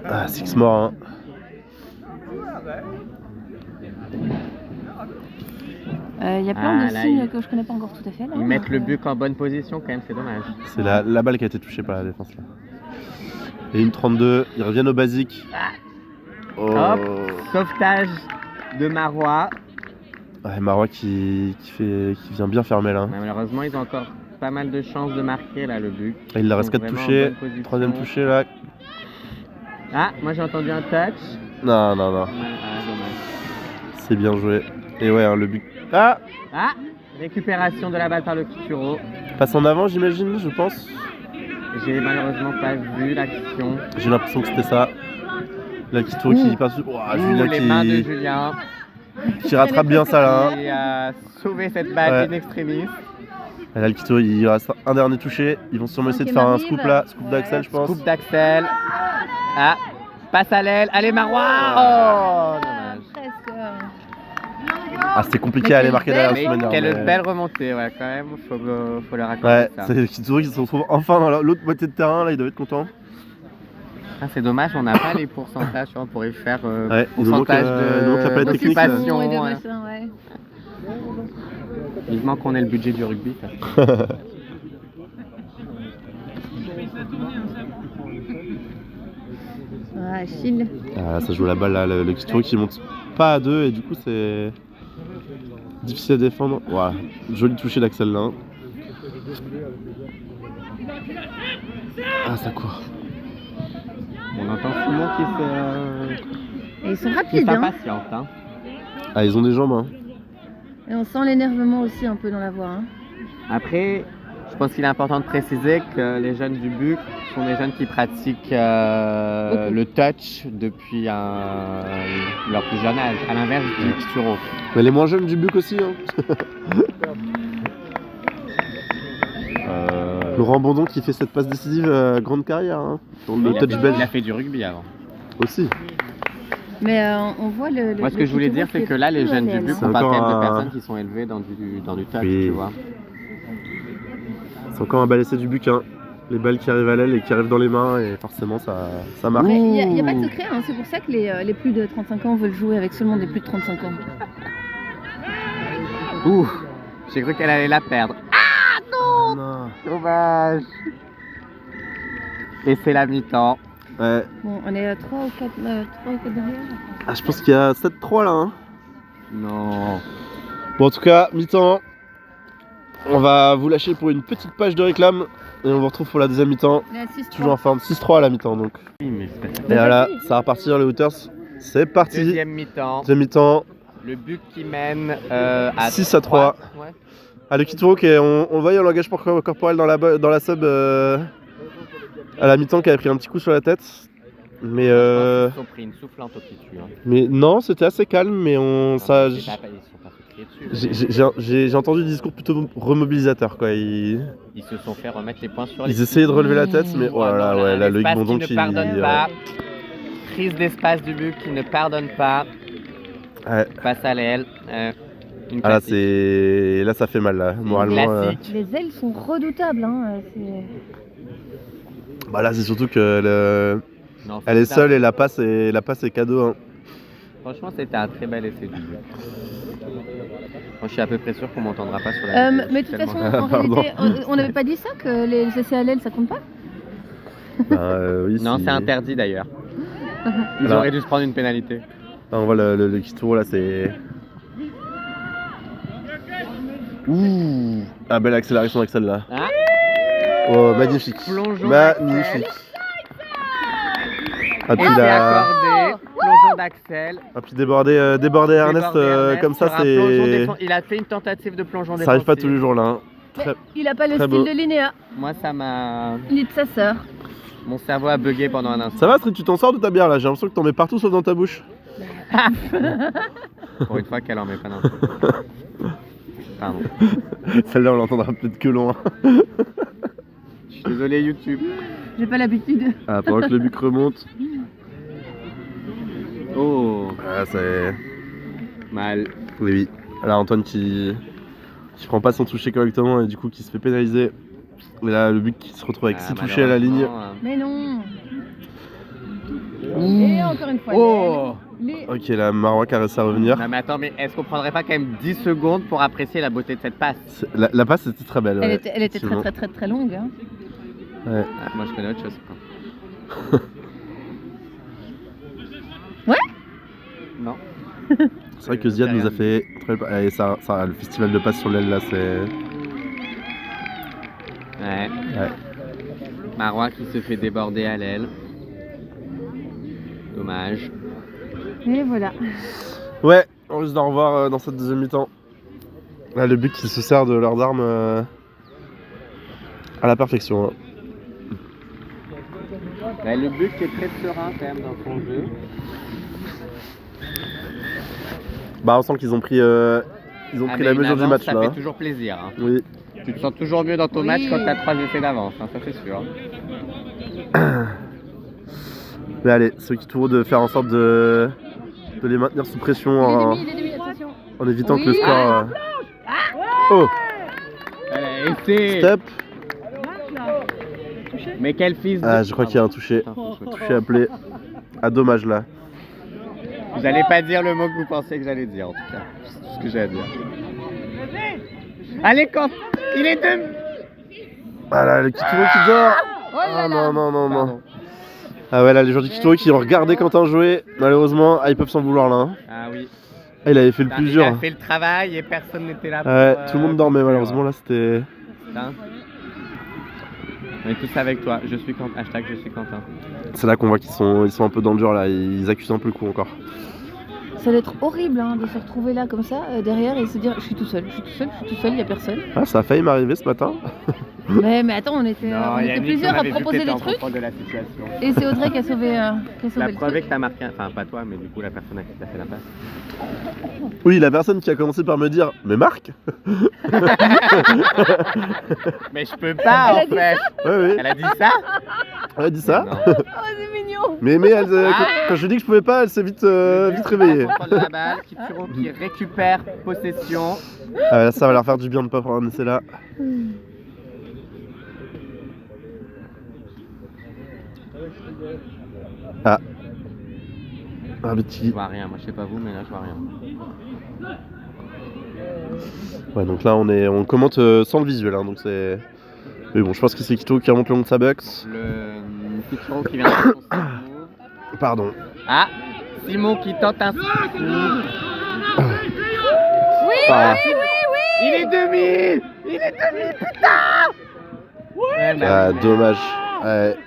[SPEAKER 1] Ah, Six mort hein.
[SPEAKER 2] Il y a plein
[SPEAKER 3] Ah,
[SPEAKER 2] de
[SPEAKER 3] là,
[SPEAKER 2] signes
[SPEAKER 3] ils-
[SPEAKER 2] que je connais pas encore tout à fait. Là.
[SPEAKER 3] Ils mettent le but en bonne position quand même, c'est dommage.
[SPEAKER 1] C'est la balle qui a été touchée par la défense là. Et une 32, ils reviennent au basique. Oh.
[SPEAKER 3] Hop, sauvetage de Marois.
[SPEAKER 1] Ouais, Marois qui vient bien fermer là.
[SPEAKER 3] Mais malheureusement, ils ont encore pas mal de chances de marquer là le but.
[SPEAKER 1] Et il leur reste
[SPEAKER 3] Ils sont
[SPEAKER 1] 4
[SPEAKER 3] vraiment en
[SPEAKER 1] touchés.
[SPEAKER 3] bonne position.
[SPEAKER 1] Troisième touché là.
[SPEAKER 3] Ah, moi j'ai entendu un touch.
[SPEAKER 1] Non, non, non.
[SPEAKER 3] Ah, dommage.
[SPEAKER 1] C'est bien joué. Et ouais, hein, le but. Ah!
[SPEAKER 3] Ah, récupération de la balle par le Kituro.
[SPEAKER 1] Passe en avant, j'imagine, je pense.
[SPEAKER 3] J'ai malheureusement pas vu l'action.
[SPEAKER 1] J'ai l'impression que c'était ça. Là, Kituro qui passe. Ouah, Julien
[SPEAKER 3] les mains de
[SPEAKER 1] qui,
[SPEAKER 3] Julien
[SPEAKER 1] qui rattrape bien ça là. Hein.
[SPEAKER 3] qui a sauvé cette balle
[SPEAKER 1] Ouais.
[SPEAKER 3] in extremis.
[SPEAKER 1] Et là, le Kituro, il reste un dernier touché. Ils vont sûrement essayer de faire un
[SPEAKER 2] Cinquième
[SPEAKER 1] scoop là.
[SPEAKER 2] arrive.
[SPEAKER 1] Scoop d'Axel, je pense.
[SPEAKER 3] Coupe d'Axel. Ah, passe à l'aile. Allez Marois. Oh, dommage.
[SPEAKER 2] Presque.
[SPEAKER 1] Ah, c'était compliqué
[SPEAKER 2] Mais
[SPEAKER 1] à aller
[SPEAKER 2] quelle
[SPEAKER 1] marquer derrière de
[SPEAKER 3] Mais
[SPEAKER 1] toute manière.
[SPEAKER 3] quelle
[SPEAKER 1] mais-
[SPEAKER 3] belle remontée, ouais, quand même, faut leur accorder
[SPEAKER 1] Ouais,
[SPEAKER 3] ça.
[SPEAKER 1] c'est le Kituro qui se retrouve enfin dans l'autre moitié de terrain. Là, il doit être content.
[SPEAKER 3] Ah, c'est dommage, on n'a pas les pourcentages, on pourrait faire
[SPEAKER 1] Ouais, il nous manque,
[SPEAKER 3] pourcentage
[SPEAKER 1] il nous manque la palette technique, là.
[SPEAKER 3] d'occupation.
[SPEAKER 2] Et de
[SPEAKER 3] Ouais.
[SPEAKER 2] machin, ouais.
[SPEAKER 3] Vivement qu'on ait le budget du rugby. Ça.
[SPEAKER 2] Ah, Achille.
[SPEAKER 1] Ah, ça joue la balle là. Le Kituro qui monte pas à 2 et du coup, c'est difficile à défendre. Ouah, joli touché d'Axel là. Ah, ça court.
[SPEAKER 3] On entend Simon
[SPEAKER 2] Et ils sont
[SPEAKER 3] qui
[SPEAKER 2] rapides. Hein.
[SPEAKER 3] s'impatiente. Hein.
[SPEAKER 1] Ah, ils ont des jambes, hein.
[SPEAKER 2] Et on sent l'énervement aussi un peu dans la voix. Hein.
[SPEAKER 3] Après, je pense qu'il est important de préciser que les jeunes du BUC sont des jeunes qui pratiquent le touch depuis leur plus jeune âge, à l'inverse du Kituro.
[SPEAKER 1] Mais les moins jeunes du BUC aussi, hein. Laurent Bondon qui fait cette passe décisive, grande carrière, hein, dans le touch belge.
[SPEAKER 3] Il a fait du rugby avant.
[SPEAKER 1] Aussi.
[SPEAKER 2] Mais on voit le.
[SPEAKER 3] Moi, ce que je voulais dire, c'est que là, les jeunes du BUC,
[SPEAKER 1] C'est
[SPEAKER 3] on parle quand même de
[SPEAKER 1] encore
[SPEAKER 3] personnes qui sont élevées dans du touch,
[SPEAKER 1] Oui.
[SPEAKER 3] tu vois.
[SPEAKER 1] C'est encore un bal essai du BUC, hein. Les balles qui arrivent à l'aile et qui arrivent dans les mains, et forcément ça marche.
[SPEAKER 2] Mais il n'y a pas de secret, hein. C'est pour ça que les plus de 35 ans veulent jouer avec seulement des plus de 35 ans.
[SPEAKER 3] Ouh, j'ai cru qu'elle allait la perdre.
[SPEAKER 1] Non.
[SPEAKER 3] Dommage. Et c'est la mi-temps.
[SPEAKER 1] Ouais.
[SPEAKER 2] Bon, on est à 3 ou 4 derrière.
[SPEAKER 1] Ah, je pense qu'il y a 7-3 là, hein.
[SPEAKER 3] Non.
[SPEAKER 1] Bon, en tout cas, mi-temps. On va vous lâcher pour une petite page de réclame. Et on vous retrouve pour la deuxième mi-temps.
[SPEAKER 2] On est à 6-3.
[SPEAKER 1] Toujours en forme. 6-3 à la mi-temps donc.
[SPEAKER 3] Oui, mais c'est pas ça.
[SPEAKER 1] Et voilà, ça va repartir les Hooters. C'est parti.
[SPEAKER 3] Deuxième mi-temps.
[SPEAKER 1] Deuxième mi-temps.
[SPEAKER 3] Le BUC qui mène à
[SPEAKER 1] 6-3.
[SPEAKER 3] Ouais.
[SPEAKER 1] Ah, le Kituro, on le voyait en langage corporel dans la sub à la mi-temps qui avait pris un petit coup sur la tête. Mais
[SPEAKER 3] Je pense qu'ils ont pris une soufflante au Kitu. Hein.
[SPEAKER 1] mais non, c'était assez calme. Mais
[SPEAKER 3] Ils sont pas fait crier dessus.
[SPEAKER 1] j'ai entendu des discours plutôt remobilisateurs quoi. Ils
[SPEAKER 3] Ils se sont fait remettre les points sur les
[SPEAKER 1] Ils essayaient de relever la tête, mais oh là là, ouais, là, Loïc
[SPEAKER 3] l'espace
[SPEAKER 1] Bondon
[SPEAKER 3] qui
[SPEAKER 1] qui.
[SPEAKER 3] ne pardonne pas. Prise d'espace du BUC qui ne pardonne pas.
[SPEAKER 1] Ouais.
[SPEAKER 3] Passe à l'aile. Une
[SPEAKER 1] Ah là,
[SPEAKER 3] classique.
[SPEAKER 1] là, ça fait mal, là, moralement.
[SPEAKER 3] classique.
[SPEAKER 2] Les ailes sont redoutables. Hein.
[SPEAKER 1] Bah là, c'est surtout que
[SPEAKER 3] Non,
[SPEAKER 1] elle est
[SPEAKER 3] ça-
[SPEAKER 1] seule et la passe est cadeau. Hein.
[SPEAKER 3] Franchement, c'était un très bel essai du BUC. Moi, je suis à peu près sûr qu'on m'entendra pas sur la vidéo.
[SPEAKER 2] Mais de toute
[SPEAKER 3] Tellement-
[SPEAKER 2] façon, en
[SPEAKER 1] Pardon.
[SPEAKER 2] réalité, on n'avait pas dit ça que les essais à l'aile ça compte pas.
[SPEAKER 1] Bah, oui,
[SPEAKER 3] Non,
[SPEAKER 1] si-
[SPEAKER 3] c'est interdit d'ailleurs. Ils
[SPEAKER 1] Alors-
[SPEAKER 3] auraient dû se prendre une pénalité.
[SPEAKER 1] Ah, on voit le Kituro là, c'est. Ouh! Ah, belle accélération avec celle-là.
[SPEAKER 3] Ah,
[SPEAKER 1] Oh, magnifique!
[SPEAKER 3] Plongeon
[SPEAKER 1] Magnifique! Ah,
[SPEAKER 3] et
[SPEAKER 1] puis,
[SPEAKER 3] c'est
[SPEAKER 1] la...
[SPEAKER 3] accordé. Plongeon d'Axel.
[SPEAKER 1] ah, puis déborder Ernest
[SPEAKER 3] Débordé Ernest
[SPEAKER 1] comme ça,
[SPEAKER 3] sur un plongeon
[SPEAKER 1] c'est.
[SPEAKER 3] défense. Il a fait une tentative de plongeon
[SPEAKER 1] Ça arrive pas tous
[SPEAKER 3] défensif.
[SPEAKER 1] les jours là. Hein.
[SPEAKER 2] Mais
[SPEAKER 1] Très-
[SPEAKER 2] il a pas le
[SPEAKER 1] très
[SPEAKER 2] style
[SPEAKER 1] beau.
[SPEAKER 2] de Linéa,
[SPEAKER 3] Moi, ça m'a.
[SPEAKER 2] ni de sa sœur.
[SPEAKER 3] Mon cerveau a bugué pendant un instant.
[SPEAKER 1] Ça va, Street, tu t'en sors de ta bière là? J'ai l'impression que t'en mets partout sauf dans ta bouche.
[SPEAKER 3] Pour une fois qu'elle en met pas n'importe quoi. Pardon.
[SPEAKER 1] Celle-là, on l'entendra peut-être que loin.
[SPEAKER 3] Je suis désolé, YouTube.
[SPEAKER 2] J'ai pas l'habitude.
[SPEAKER 1] Ah, pendant que le buc remonte.
[SPEAKER 3] Oh,
[SPEAKER 1] Ah, c'est.
[SPEAKER 3] mal.
[SPEAKER 1] Oui, oui. Là, Antoine qui prend pas son toucher correctement et du coup qui se fait pénaliser. Et là, le but qui se retrouve avec
[SPEAKER 3] Ah,
[SPEAKER 1] 6 touchés à la ligne.
[SPEAKER 3] malheureusement,
[SPEAKER 2] Mais non. Et encore une fois.
[SPEAKER 3] Oh
[SPEAKER 2] les-
[SPEAKER 1] Ok, là, Marois qui a réussi à revenir.
[SPEAKER 3] Non mais attends, mais est-ce qu'on prendrait pas quand même 10 secondes pour apprécier la beauté de cette passe?
[SPEAKER 1] La passe était très belle.
[SPEAKER 2] Elle
[SPEAKER 1] ouais,
[SPEAKER 2] était très
[SPEAKER 1] effectivement.
[SPEAKER 2] très très très longue. Hein.
[SPEAKER 1] Ouais.
[SPEAKER 3] Ah, moi je connais autre chose.
[SPEAKER 2] Ouais.
[SPEAKER 3] Non.
[SPEAKER 1] C'est vrai que Ziad nous a fait très et ça, le festival de passe sur l'aile là, c'est.
[SPEAKER 3] Ouais.
[SPEAKER 1] Ouais.
[SPEAKER 3] Marois qui se fait déborder à l'aile. Dommage.
[SPEAKER 2] Et voilà.
[SPEAKER 1] Ouais, on risque d'en revoir dans cette deuxième mi-temps. Là, le but qui se sert de leurs armes à la perfection. Hein.
[SPEAKER 3] Bah, le but est très serein quand même dans son jeu.
[SPEAKER 1] Bah, on sent qu'ils ont pris, la
[SPEAKER 3] mais une
[SPEAKER 1] mesure du
[SPEAKER 3] avance,
[SPEAKER 1] match
[SPEAKER 3] ça
[SPEAKER 1] là.
[SPEAKER 3] fait
[SPEAKER 1] Hein.
[SPEAKER 3] toujours plaisir. Hein.
[SPEAKER 1] Oui.
[SPEAKER 3] Tu te sens toujours mieux dans ton
[SPEAKER 2] Oui.
[SPEAKER 3] match quand t'as 3 essais d'avance, hein, ça c'est sûr.
[SPEAKER 1] Mais allez, ceux qui tournent de faire en sorte de les maintenir sous pression en,
[SPEAKER 2] Il est demi, attention.
[SPEAKER 1] en évitant
[SPEAKER 2] Oui.
[SPEAKER 1] que le score. Oh,
[SPEAKER 3] Allez, essai.
[SPEAKER 1] step.
[SPEAKER 3] Mais quel fils de...
[SPEAKER 1] Ah, je crois qu'il y a un touché.
[SPEAKER 3] Attends, faut que je-
[SPEAKER 1] Touché appelé. Ah, dommage là.
[SPEAKER 3] Vous allez pas dire le mot que vous pensez que j'allais dire en tout cas. C'est tout ce que j'ai à dire. Allez, quand il est deux.
[SPEAKER 1] Ah là, le Kituro qui dort.
[SPEAKER 2] Oh là
[SPEAKER 1] Ah
[SPEAKER 2] là.
[SPEAKER 1] non, non, non, non.
[SPEAKER 3] Pardon.
[SPEAKER 1] Ah ouais, là, les joueurs du Kituro qui ont regardé Quentin jouer. Malheureusement, ils peuvent s'en vouloir là. Hein.
[SPEAKER 3] Ah oui.
[SPEAKER 1] Ah, il avait fait le plus
[SPEAKER 3] Il
[SPEAKER 1] dur.
[SPEAKER 3] a fait le travail et personne n'était là.
[SPEAKER 1] Ouais,
[SPEAKER 3] pour,
[SPEAKER 1] tout le monde dormait malheureusement là, c'était.
[SPEAKER 3] Putain. On est tous avec toi. Je suis Quentin. Hashtag je suis Quentin.
[SPEAKER 1] C'est là qu'on voit qu'ils sont un peu dans le dur là, ils accusent un peu le coup encore.
[SPEAKER 2] Ça doit être horrible hein, de se retrouver là comme ça, derrière et se dire je suis tout seul, il n'y a personne.
[SPEAKER 1] Ah, ça a failli m'arriver ce matin.
[SPEAKER 2] Mais attends, on était
[SPEAKER 3] Yannick,
[SPEAKER 2] plusieurs
[SPEAKER 3] on
[SPEAKER 2] à
[SPEAKER 3] avait vu que
[SPEAKER 2] proposer
[SPEAKER 3] t'étais
[SPEAKER 2] des
[SPEAKER 3] en
[SPEAKER 2] trucs
[SPEAKER 3] contrôle de la situation.
[SPEAKER 2] et c'est Audrey qui a sauvé,
[SPEAKER 3] La
[SPEAKER 2] le
[SPEAKER 3] preuve est
[SPEAKER 2] truc.
[SPEAKER 3] que t'as marqué, enfin pas toi, mais du coup la personne à qui t'as fait la passe.
[SPEAKER 1] Oui, la personne qui a commencé par me dire mais Marc.
[SPEAKER 3] Mais je peux pas en fait.
[SPEAKER 1] Ouais,
[SPEAKER 3] Elle a dit ça.
[SPEAKER 1] elle a dit ça.
[SPEAKER 3] Non.
[SPEAKER 2] Oh c'est mignon.
[SPEAKER 1] Mais elle, quand je lui ai dit que je pouvais pas, elle s'est vite réveillée.
[SPEAKER 3] Contrôle de la balle, Kituro qui récupère possession.
[SPEAKER 1] Ah, là, ça va leur faire du bien de pas prendre un essai là. Ah. Ah, mais
[SPEAKER 3] Je vois rien, moi je sais pas vous, mais là je vois rien.
[SPEAKER 1] Ouais, donc là on commente sans le visuel, hein, donc c'est. Mais bon, je pense que c'est Kito qui remonte le long de sa box.
[SPEAKER 3] Le Kituro qui vient de faire son move.
[SPEAKER 1] Pardon.
[SPEAKER 3] Ah, Simon qui tente un.
[SPEAKER 1] Ah,
[SPEAKER 3] Il est demi. Il est demi, putain. Ouais, mais
[SPEAKER 1] ah,
[SPEAKER 3] oui, mais-
[SPEAKER 1] dommage. Ouais.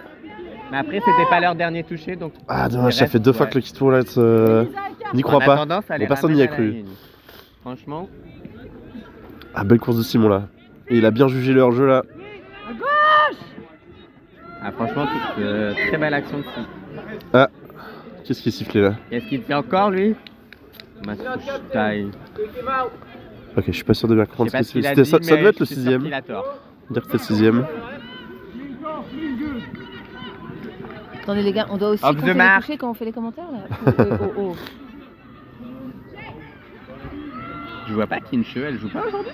[SPEAKER 3] Mais après c'était pas leur dernier touché, donc.
[SPEAKER 1] Ah, dommage, ça
[SPEAKER 3] reste,
[SPEAKER 1] fait 2 fois
[SPEAKER 3] ouais.
[SPEAKER 1] que le Kito là n'y croit
[SPEAKER 3] En
[SPEAKER 1] pas.
[SPEAKER 3] attendant, ça les
[SPEAKER 1] Bon, personne
[SPEAKER 3] ramène
[SPEAKER 1] n'y a
[SPEAKER 3] à la
[SPEAKER 1] cru.
[SPEAKER 3] ligne. Franchement.
[SPEAKER 1] Ah, belle course de Simon là. Et il a bien jugé leur jeu là.
[SPEAKER 3] Ah, franchement, très belle action de Simon.
[SPEAKER 1] Ah, qu'est-ce qui est sifflé là?
[SPEAKER 3] Est-ce qu'il tient encore lui Masushtai.
[SPEAKER 1] Ok, je suis pas sûr de bien
[SPEAKER 3] Je
[SPEAKER 1] comprendre
[SPEAKER 3] sais pas
[SPEAKER 1] ce
[SPEAKER 3] ce
[SPEAKER 1] qui
[SPEAKER 3] qu'il a
[SPEAKER 1] c'était.
[SPEAKER 3] dit,
[SPEAKER 1] Ça
[SPEAKER 3] mais
[SPEAKER 1] devait être le
[SPEAKER 3] je suis sûr
[SPEAKER 1] 6ème.
[SPEAKER 3] qu'il a tort.
[SPEAKER 1] Dire que c'était le 6ème.
[SPEAKER 2] Attendez les gars, on doit aussi
[SPEAKER 3] Off the
[SPEAKER 2] compter les
[SPEAKER 3] mark.
[SPEAKER 2] touchés quand on fait les commentaires là. Oh.
[SPEAKER 3] Je vois pas Kinche, elle joue pas aujourd'hui.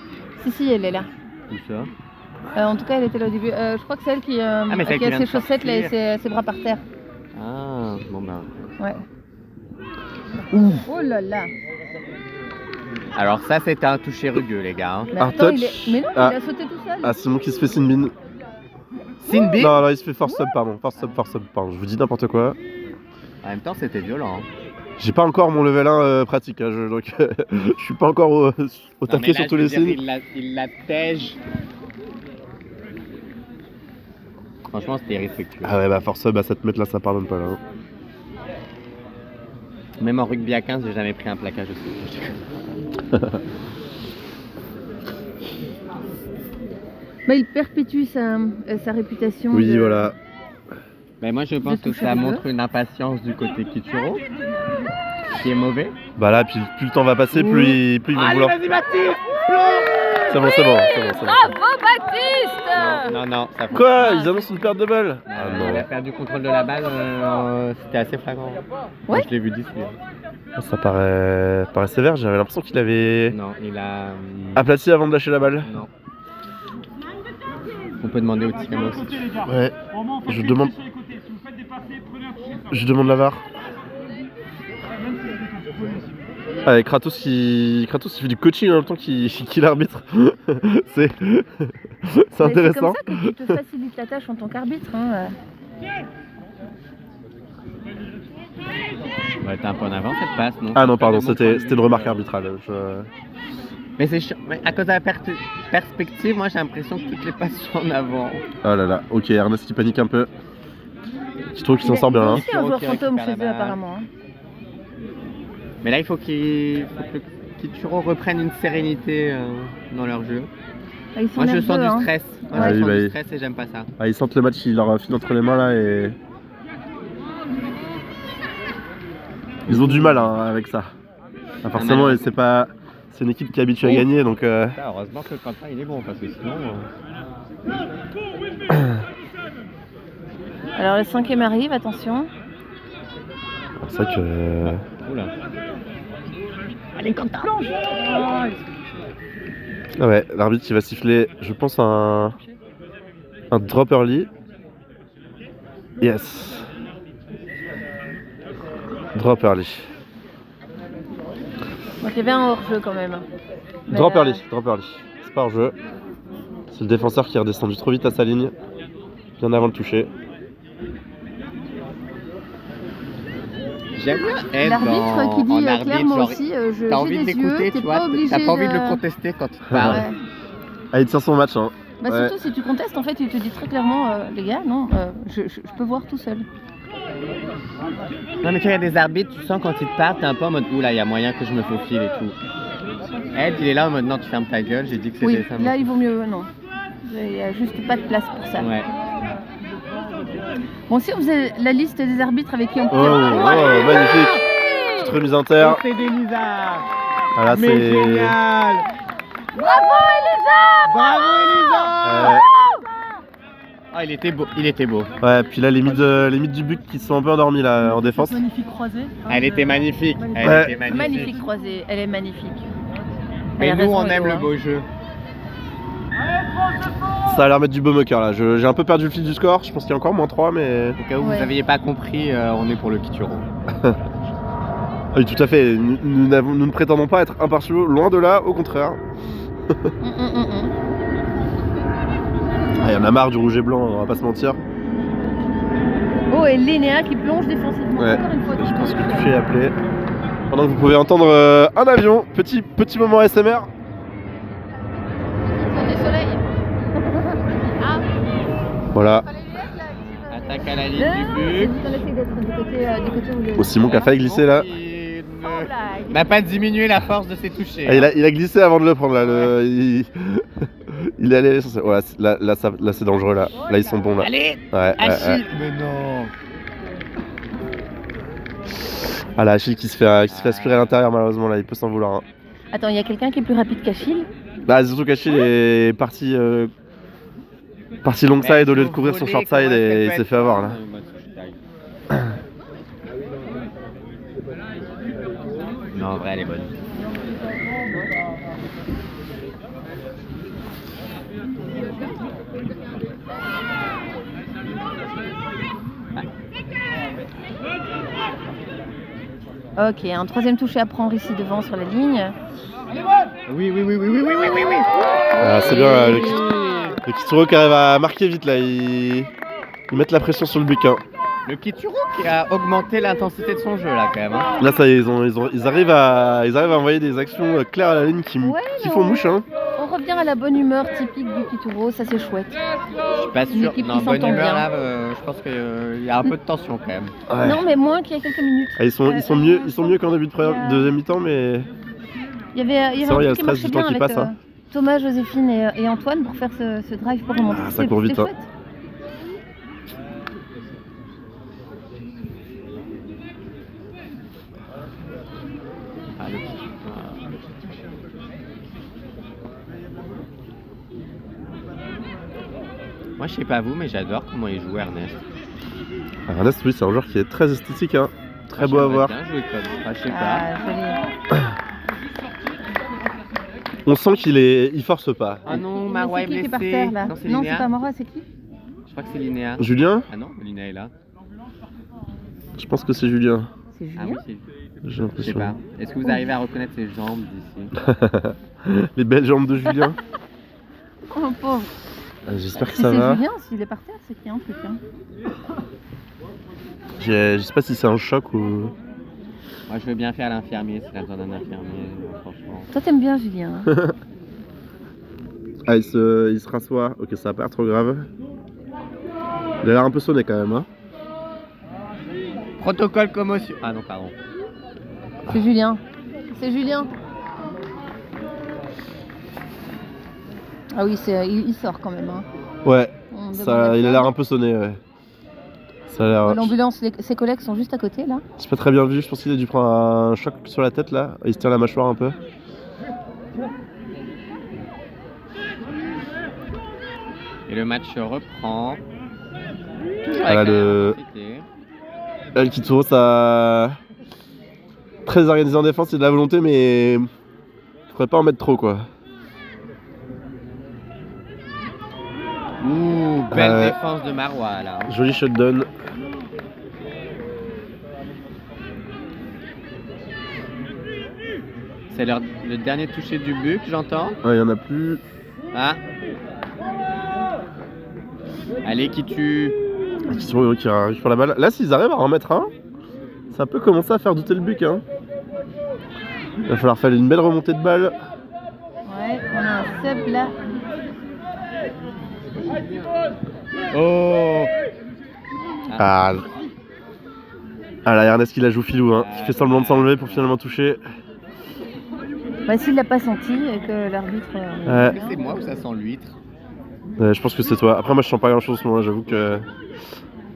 [SPEAKER 2] Si, elle est là.
[SPEAKER 3] Où ça
[SPEAKER 2] En tout cas, elle était là au début. Je crois que c'est elle qui,
[SPEAKER 3] mais c'est elle
[SPEAKER 2] qui
[SPEAKER 3] qui
[SPEAKER 2] a
[SPEAKER 3] vient
[SPEAKER 2] ses
[SPEAKER 3] de
[SPEAKER 2] chaussettes là, et
[SPEAKER 3] sortir.
[SPEAKER 2] ses bras par terre.
[SPEAKER 3] Ah, bon ben.
[SPEAKER 2] Ouais. Oh là là.
[SPEAKER 3] Alors ça c'était un toucher rugueux les gars. Hein.
[SPEAKER 2] Mais
[SPEAKER 1] Un
[SPEAKER 2] attends,
[SPEAKER 1] touch.
[SPEAKER 2] Mais non,
[SPEAKER 1] Ah.
[SPEAKER 2] il a sauté tout seul.
[SPEAKER 1] Ah, Simon qui se fait Sinbin.
[SPEAKER 3] Sinbi.
[SPEAKER 1] Non, il se fait force sub, pardon. Force sub, pardon. Je vous dis n'importe quoi.
[SPEAKER 3] En même temps c'était violent. Hein.
[SPEAKER 1] J'ai pas encore mon level 1 pratique, hein, donc je suis pas encore au
[SPEAKER 3] Non, mais
[SPEAKER 1] taquet
[SPEAKER 3] là,
[SPEAKER 1] sur
[SPEAKER 3] je
[SPEAKER 1] tous
[SPEAKER 3] veux
[SPEAKER 1] les
[SPEAKER 3] dire,
[SPEAKER 1] signes.
[SPEAKER 3] il la tège. Franchement c'était irrespectueux.
[SPEAKER 1] Ah ouais, bah force sub à cette mètres là, ça pardonne pas là. Hein.
[SPEAKER 3] Même en rugby à 15 j'ai jamais pris un plaquage aussi.
[SPEAKER 2] Bah, il perpétue sa réputation.
[SPEAKER 1] Oui,
[SPEAKER 2] de-
[SPEAKER 1] voilà.
[SPEAKER 3] Mais moi je pense que
[SPEAKER 2] toucher
[SPEAKER 3] ça
[SPEAKER 2] rugueux.
[SPEAKER 3] montre une impatience du côté Kituro. Qui est mauvais.
[SPEAKER 1] Bah là, plus le temps va passer, plus ils vont
[SPEAKER 3] Allez
[SPEAKER 1] vouloir.
[SPEAKER 3] vas-y Baptiste.
[SPEAKER 1] C'est bon.
[SPEAKER 2] Bravo Baptiste.
[SPEAKER 3] Non, ça faut
[SPEAKER 1] Quoi? Ils annoncent une perte de balle? Ah
[SPEAKER 3] Il a
[SPEAKER 1] non.
[SPEAKER 3] perdu le contrôle de la balle, c'était assez flagrant. Moi,
[SPEAKER 2] Ouais.
[SPEAKER 3] je l'ai vu d'ici.
[SPEAKER 1] Ça paraît sévère, j'avais l'impression qu'il avait
[SPEAKER 3] Non, il a.
[SPEAKER 1] aplati avant de lâcher la balle.
[SPEAKER 3] Non. On peut demander au team aussi.
[SPEAKER 1] Ouais. Je demande la VAR. Ah, et Kratos qui fait du coaching en même temps qu'il arbitre. C'est
[SPEAKER 2] C'est
[SPEAKER 1] intéressant.
[SPEAKER 2] comme ça que tu te facilites la tâche en tant qu'arbitre. Hein.
[SPEAKER 3] Ouais, t'es un peu en avant cette passe, non?
[SPEAKER 1] Ah non, pardon,
[SPEAKER 3] De mon point
[SPEAKER 1] c'était
[SPEAKER 3] de vue,
[SPEAKER 1] une remarque arbitrale.
[SPEAKER 3] Mais c'est chiant. Mais à cause de la perspective, moi j'ai l'impression que toutes les passes sont en avant.
[SPEAKER 1] Oh là là, ok, Ernest qui panique un peu. Je trouve qu'il s'en
[SPEAKER 2] Il
[SPEAKER 1] sort bien.
[SPEAKER 2] y a
[SPEAKER 1] Hein.
[SPEAKER 2] aussi un joueur
[SPEAKER 3] Qui
[SPEAKER 2] fantôme
[SPEAKER 3] récupère
[SPEAKER 2] chez
[SPEAKER 3] la
[SPEAKER 2] eux
[SPEAKER 3] balle.
[SPEAKER 2] apparemment. Hein.
[SPEAKER 3] Mais là, il faut que Kituro reprenne une sérénité dans leur jeu.
[SPEAKER 2] Ah, ils sont
[SPEAKER 3] Moi je sens
[SPEAKER 2] nerveux, hein.
[SPEAKER 3] du stress. Moi
[SPEAKER 1] Ah
[SPEAKER 3] je
[SPEAKER 1] oui,
[SPEAKER 3] sens
[SPEAKER 1] bah
[SPEAKER 3] du
[SPEAKER 1] oui.
[SPEAKER 3] stress et j'aime pas ça.
[SPEAKER 1] Ah, ils sentent le match qui leur file entre les mains là et. Ils ont du mal hein, avec ça. Ah, forcément,
[SPEAKER 3] mais-
[SPEAKER 1] et c'est une équipe qui est habituée à gagner donc.
[SPEAKER 3] Heureusement que Quentin il est bon parce que sinon.
[SPEAKER 2] Alors le 5ème arrive, attention.
[SPEAKER 1] C'est vrai que.
[SPEAKER 3] Oula.
[SPEAKER 2] Allez Quentin.
[SPEAKER 1] Ah ouais, l'arbitre qui va siffler, je pense, un drop early. Yes. Drop early.
[SPEAKER 2] Donc il y avait un hors-jeu quand même. Mais,
[SPEAKER 1] Drop early. C'est pas hors jeu. C'est le défenseur qui est redescendu trop vite à sa ligne, bien avant le toucher.
[SPEAKER 3] J'aime bien être
[SPEAKER 2] L'arbitre qui dit
[SPEAKER 3] en arbitre,
[SPEAKER 2] clairement
[SPEAKER 3] genre,
[SPEAKER 2] aussi,
[SPEAKER 3] t'as
[SPEAKER 2] j'ai
[SPEAKER 3] envie de
[SPEAKER 2] des
[SPEAKER 3] l'écouter,
[SPEAKER 2] yeux,
[SPEAKER 3] tu
[SPEAKER 2] t'es pas
[SPEAKER 3] vois,
[SPEAKER 2] obligé
[SPEAKER 3] t'as pas envie de le contester quand il te parle.
[SPEAKER 2] Ouais.
[SPEAKER 1] Ah, il tient son match, hein.
[SPEAKER 2] Bah
[SPEAKER 1] Ouais.
[SPEAKER 2] surtout si tu contestes, en fait, il te dit très clairement, les gars, non, je peux voir tout seul.
[SPEAKER 3] Non mais tu vois, il y a des arbitres, tu sens quand ils te partent, t'es un peu en mode oula, il y a moyen que je me faufile et tout. Ed, il est là en mode non, tu fermes ta gueule, j'ai dit que c'était
[SPEAKER 2] Oui,
[SPEAKER 3] ça.
[SPEAKER 2] là il vaut mieux, non. Il n'y a juste pas de place pour ça.
[SPEAKER 3] Ouais.
[SPEAKER 2] Bon, si on faisait la liste des arbitres avec qui on
[SPEAKER 1] Oh,
[SPEAKER 2] peut.
[SPEAKER 1] magnifique. Petite remise inter.
[SPEAKER 3] C'est Elisa.
[SPEAKER 1] Ah, là,
[SPEAKER 3] Mais
[SPEAKER 1] c'est.
[SPEAKER 3] génial.
[SPEAKER 2] Bravo Elisa!
[SPEAKER 3] Bravo Elisa.
[SPEAKER 1] Ouais.
[SPEAKER 3] Ah, il était beau, il était beau.
[SPEAKER 1] Ouais, puis là, les mids du but qui sont un peu endormis là en défense.
[SPEAKER 5] Magnifique croisée.
[SPEAKER 3] Elle était magnifique. Elle
[SPEAKER 1] Ouais.
[SPEAKER 3] était magnifique.
[SPEAKER 2] Magnifique croisée, elle est magnifique.
[SPEAKER 3] Mais
[SPEAKER 2] Elle a
[SPEAKER 3] nous,
[SPEAKER 2] raison,
[SPEAKER 3] on aime
[SPEAKER 2] Edo,
[SPEAKER 3] le beau jeu.
[SPEAKER 1] Ça a l'air mettre du baume au cœur là. J'ai un peu perdu le fil du score. Je pense qu'il y a encore moins 3, mais.
[SPEAKER 3] Au cas où
[SPEAKER 2] Ouais.
[SPEAKER 3] vous n'aviez pas compris, on est pour le Kituro.
[SPEAKER 1] Ah oui, tout à fait. Nous ne prétendons pas être impartiaux, loin de là, au contraire. Ah, il y en a marre du rouge et blanc, on va pas se mentir.
[SPEAKER 2] Oh, et Linéa qui plonge défensivement.
[SPEAKER 1] Ouais.
[SPEAKER 2] Encore une fois.
[SPEAKER 1] Je pense que le toucher est appelé. Pendant que vous pouvez entendre un avion, petit moment ASMR.
[SPEAKER 2] Du soleil. Ah,
[SPEAKER 1] Voilà.
[SPEAKER 3] Attaque à la ligne du but.
[SPEAKER 2] On essaie d'être du côté où le.
[SPEAKER 1] Oh, Simon qui a failli glisser là.
[SPEAKER 3] Il
[SPEAKER 2] Oh là,
[SPEAKER 3] n'a pas diminué la force de ses touchés.
[SPEAKER 1] Ah, il a glissé avant de le prendre là. Il est allé. Ouais, là, c'est dangereux là. Là ils sont bons là.
[SPEAKER 3] Allez,
[SPEAKER 1] Ouais,
[SPEAKER 3] Achille. Mais non.
[SPEAKER 1] Ah là, Achille qui se fait aspirer à l'intérieur malheureusement là, il peut s'en vouloir. Hein.
[SPEAKER 2] Attends, il y a quelqu'un qui est plus rapide qu'Achille.
[SPEAKER 1] Bah surtout qu'Achille est parti long side au lieu de couvrir son short side et il s'est fait avoir là.
[SPEAKER 3] Non, en vrai, elle est bonne.
[SPEAKER 2] Ok, un troisième touché à prendre ici devant sur la ligne.
[SPEAKER 3] Oui.
[SPEAKER 1] Ah, c'est bien le Kituro qui arrive à marquer vite là, ils mettent la pression sur le but. Hein.
[SPEAKER 3] Le Kituro qui a augmenté l'intensité de son jeu là quand même. Hein.
[SPEAKER 1] Là ça y est, ils arrivent à envoyer des actions claires à la ligne qui font mouche. Hein.
[SPEAKER 2] On revient à la bonne humeur typique du Kituro, ça c'est chouette.
[SPEAKER 3] Je suis pas
[SPEAKER 2] Une
[SPEAKER 3] sûr.
[SPEAKER 2] équipe
[SPEAKER 3] Non,
[SPEAKER 2] qui
[SPEAKER 3] bonne
[SPEAKER 2] s'entend
[SPEAKER 3] humeur
[SPEAKER 2] bien.
[SPEAKER 3] là, je pense qu'il y a un peu de tension quand même.
[SPEAKER 1] Ouais.
[SPEAKER 2] Non, mais moins qu'il y a quelques minutes.
[SPEAKER 1] Ah, ils sont mieux qu'en début de deuxième mi-temps, mais
[SPEAKER 2] Il y avait un
[SPEAKER 1] vrai, il y a
[SPEAKER 2] truc
[SPEAKER 1] le
[SPEAKER 2] qui
[SPEAKER 1] stress
[SPEAKER 2] marchait
[SPEAKER 1] du temps
[SPEAKER 2] bien
[SPEAKER 1] qui
[SPEAKER 2] avec
[SPEAKER 1] passe, hein.
[SPEAKER 2] Thomas, Joséphine et Antoine pour faire ce drive pour remonter.
[SPEAKER 1] Ah, ça court vite,
[SPEAKER 2] C'était
[SPEAKER 1] hein.
[SPEAKER 2] chouette.
[SPEAKER 3] Ah, le Kituro. Moi je sais pas vous mais j'adore comment il joue Ernest.
[SPEAKER 1] Ernest, oui, c'est un joueur qui est très esthétique, hein. Très beau à voir.
[SPEAKER 3] Bien joué comme ça, je sais pas.
[SPEAKER 2] Ah, joli.
[SPEAKER 1] On sent il force pas.
[SPEAKER 3] Ah non,
[SPEAKER 2] Mais
[SPEAKER 3] Marois
[SPEAKER 2] c'est
[SPEAKER 3] est
[SPEAKER 2] qui est par
[SPEAKER 3] blessé.
[SPEAKER 2] terre là?
[SPEAKER 3] Non, c'est
[SPEAKER 2] Non,
[SPEAKER 3] Linéa.
[SPEAKER 2] c'est pas Mara, c'est qui?
[SPEAKER 3] Je crois que c'est Linéa.
[SPEAKER 1] Julien,
[SPEAKER 3] Ah non, Linéa est là.
[SPEAKER 1] je pense que c'est Julien.
[SPEAKER 2] C'est
[SPEAKER 3] Ah oui,
[SPEAKER 2] Julien?
[SPEAKER 3] c'est.
[SPEAKER 1] J'ai
[SPEAKER 3] Je sais
[SPEAKER 1] l'impression.
[SPEAKER 3] pas. Est-ce que vous arrivez à reconnaître ses jambes d'ici?
[SPEAKER 1] Les belles jambes de Julien.
[SPEAKER 2] Oh pauvre.
[SPEAKER 1] J'espère que
[SPEAKER 2] Si
[SPEAKER 1] ça
[SPEAKER 2] c'est
[SPEAKER 1] va.
[SPEAKER 2] Julien, s'il est par terre, c'est qu'il y a un truc. Hein.
[SPEAKER 1] Je sais pas si c'est un choc ou.
[SPEAKER 3] Moi je veux bien faire l'infirmier s'il a besoin d'un infirmier, franchement.
[SPEAKER 2] Toi, t'aimes bien Julien. Hein.
[SPEAKER 1] Ah, il se rassoit. Ok, ça va pas l'air trop grave. Il a l'air un peu sonné quand même. Hein.
[SPEAKER 3] Protocole commotion. Ah non, pardon.
[SPEAKER 2] C'est Julien. C'est Julien. Ah oui, il sort quand même. Hein.
[SPEAKER 1] Ouais,
[SPEAKER 2] On
[SPEAKER 1] ça,
[SPEAKER 2] demande à
[SPEAKER 1] il a
[SPEAKER 2] faire.
[SPEAKER 1] l'air un peu sonné. Ouais. Ça a l'air.
[SPEAKER 2] L'ambulance, ses collègues sont juste à côté là.
[SPEAKER 1] J'ai pas très bien vu. Je pense qu'il a dû prendre un choc sur la tête là. Il se tient la mâchoire un peu.
[SPEAKER 3] Et le match reprend. Toujours
[SPEAKER 1] Ah là,
[SPEAKER 3] avec
[SPEAKER 1] le-
[SPEAKER 3] l'intensité.
[SPEAKER 1] Le Kituro, ça. Très organisé en défense, il a de la volonté, mais. Faudrait pas en mettre trop quoi.
[SPEAKER 3] Ouh, belle
[SPEAKER 1] Ouais.
[SPEAKER 3] défense de Marois là.
[SPEAKER 1] Joli shutdown.
[SPEAKER 3] C'est le dernier touché du but que j'entends.
[SPEAKER 1] Ouais, il y en a plus.
[SPEAKER 3] Ah. Allez, qui tue.
[SPEAKER 1] Kituro qui récupère la balle. Là, s'ils arrivent à en mettre un, ça peut commencer à faire douter le but. Hein. Il va falloir faire une belle remontée de balle.
[SPEAKER 2] Ouais, on a un sub là.
[SPEAKER 3] Oh.
[SPEAKER 1] Ah, Ah là, Ernest qui la joue filou, hein, qui fait semblant de s'enlever pour finalement toucher.
[SPEAKER 2] Bah, s'il l'a pas senti et que l'arbitre.
[SPEAKER 1] Ouais.
[SPEAKER 3] C'est moi ou ça sent l'huître?
[SPEAKER 1] Je pense que c'est toi. Après, moi je sens pas grand chose, moi j'avoue que.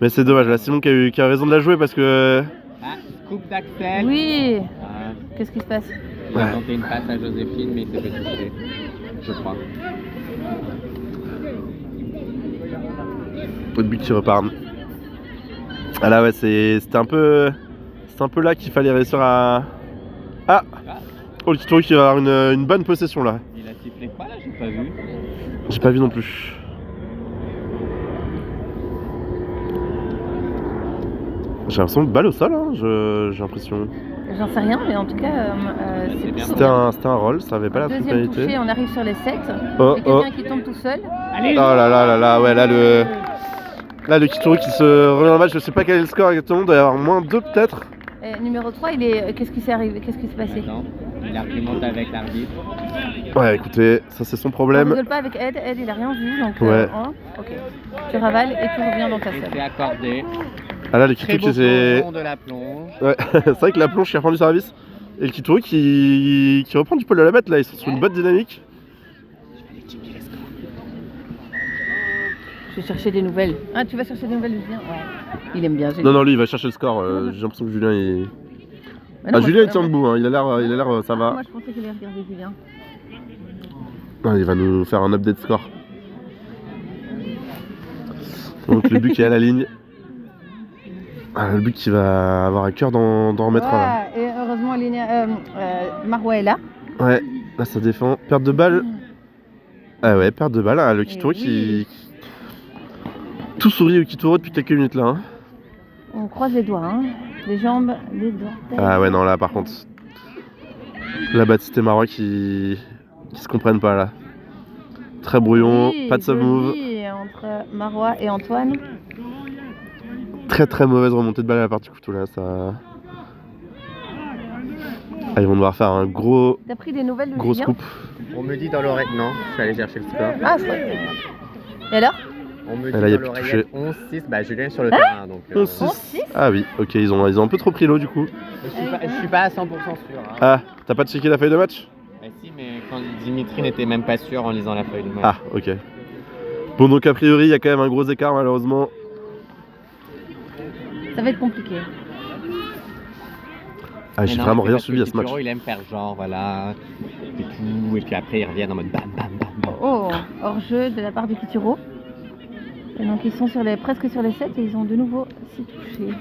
[SPEAKER 1] Mais c'est dommage, là, Simon qui a raison de la jouer parce que.
[SPEAKER 3] Ah, coupe d'Axel.
[SPEAKER 2] Oui.
[SPEAKER 3] Ah,
[SPEAKER 2] Qu'est-ce qui se passe?
[SPEAKER 3] il a tenté une passe à Joséphine, mais il s'est fait toucher. Je crois.
[SPEAKER 1] Autre but qui repart. Ah là, ouais, c'était un peu. C'est un peu là qu'il fallait réussir à. Ah! Oh, le Kitoro qui va avoir une bonne possession là.
[SPEAKER 3] Il a sifflé quoi là? J'ai pas vu.
[SPEAKER 1] J'ai pas vu non plus. J'ai l'impression de balle au sol, hein, j'ai l'impression.
[SPEAKER 2] J'en sais rien, mais en tout cas,
[SPEAKER 3] C'est bien.
[SPEAKER 1] C'était un roll, ça avait pas la
[SPEAKER 2] deuxième
[SPEAKER 1] fonctionnalité.
[SPEAKER 2] touché, on arrive sur les 7.
[SPEAKER 1] Oh,
[SPEAKER 2] Et quelqu'un qui tombe tout seul.
[SPEAKER 3] Allez,
[SPEAKER 1] Oh là là là là, ouais, là le Kitoro qui se revient dans le match, je sais pas quel est le score exactement, il doit y avoir moins 2 peut-être.
[SPEAKER 2] Et numéro 3, il est. Qu'est-ce qui s'est arrivé? Qu'est-ce qui s'est passé?
[SPEAKER 3] Attends, il argumente avec l'arbitre.
[SPEAKER 1] Ouais, écoutez, ça c'est son
[SPEAKER 2] On
[SPEAKER 1] problème.
[SPEAKER 2] rigole pas avec Ed, il a rien vu, donc
[SPEAKER 1] Ouais.
[SPEAKER 2] ok. Tu ravales et tu reviens dans ta
[SPEAKER 3] Et
[SPEAKER 2] salle.
[SPEAKER 3] c'est accordé.
[SPEAKER 1] Ah là, le
[SPEAKER 3] Très
[SPEAKER 1] Kitoro
[SPEAKER 3] beau
[SPEAKER 1] qui s'est.
[SPEAKER 3] plongeon de la plonge.
[SPEAKER 1] Ouais, c'est vrai que la plonge qui reprend du service. Et le Kitoro qui reprend du poil de la bête là, ils sont sur une bonne dynamique.
[SPEAKER 2] Je vais chercher des nouvelles. Ah, tu vas chercher des nouvelles, Julien? Ouais. Il aime bien.
[SPEAKER 1] Non, non, lui il va chercher le score. J'ai l'impression que Julien il.
[SPEAKER 2] Mais non,
[SPEAKER 1] Ah,
[SPEAKER 2] moi,
[SPEAKER 1] Julien il
[SPEAKER 2] je-
[SPEAKER 1] tient debout, hein. Il a l'air, ça va.
[SPEAKER 2] Moi, je pensais qu'il allait regarder Julien.
[SPEAKER 1] Ah, il va nous faire un update score. Donc le but qui est à la ligne. Ah, le but qui va avoir à cœur d'en remettre un là.
[SPEAKER 2] Ouais, et heureusement, Marois est là.
[SPEAKER 1] Ouais, là ça défend. Perte de balle. Ah ouais, perte de balle. Ah, le Kitoro
[SPEAKER 2] oui.
[SPEAKER 1] qui. Tout sourit au Kitoro depuis quelques minutes là. Hein.
[SPEAKER 2] On croise les doigts, hein. Les jambes, les doigts.
[SPEAKER 1] Ah ouais, non, là par contre. Là, Baptiste et Marois qui se comprennent pas là. Très brouillon,
[SPEAKER 2] Oui,
[SPEAKER 1] pas de sub-move.
[SPEAKER 2] joli, entre Marois et Antoine.
[SPEAKER 1] Très très mauvaise remontée de balle à la partie couteau là. Ça. Ah, ils vont devoir faire un gros
[SPEAKER 2] T'as pris des nouvelles de Julien?
[SPEAKER 1] scoop.
[SPEAKER 3] On me dit dans l'oreille. Non, je suis allé chercher le score.
[SPEAKER 2] Ah, je crois que... Et alors?
[SPEAKER 3] On me
[SPEAKER 1] Et
[SPEAKER 3] dit
[SPEAKER 1] là, il y a
[SPEAKER 3] dans
[SPEAKER 1] plus
[SPEAKER 3] l'oreillette 11-6. Bah, Julien est sur le terrain donc.
[SPEAKER 1] 11-6. Ah oui, ok, ils ont un peu trop pris l'eau du coup.
[SPEAKER 3] Je suis pas à 100% sûr. Hein.
[SPEAKER 1] Ah, t'as pas checké la feuille de match?
[SPEAKER 3] Bah, si, mais quand Dimitri n'était même pas sûr en lisant la feuille de match.
[SPEAKER 1] Ah, ok. Bon, donc a priori, il y a quand même un gros écart malheureusement.
[SPEAKER 2] Ça va être compliqué.
[SPEAKER 1] Ah,
[SPEAKER 3] Mais
[SPEAKER 1] j'ai
[SPEAKER 3] non,
[SPEAKER 1] vraiment
[SPEAKER 3] c'est
[SPEAKER 1] rien
[SPEAKER 3] parce que
[SPEAKER 1] suivi à ce match.
[SPEAKER 3] Kituro, il aime faire genre, voilà, et tout, et puis après ils reviennent en mode bam bam bam bam.
[SPEAKER 2] Oh, hors-jeu de la part du Kituro. Et donc ils sont presque sur les 7 et ils ont de nouveau 6 touchés.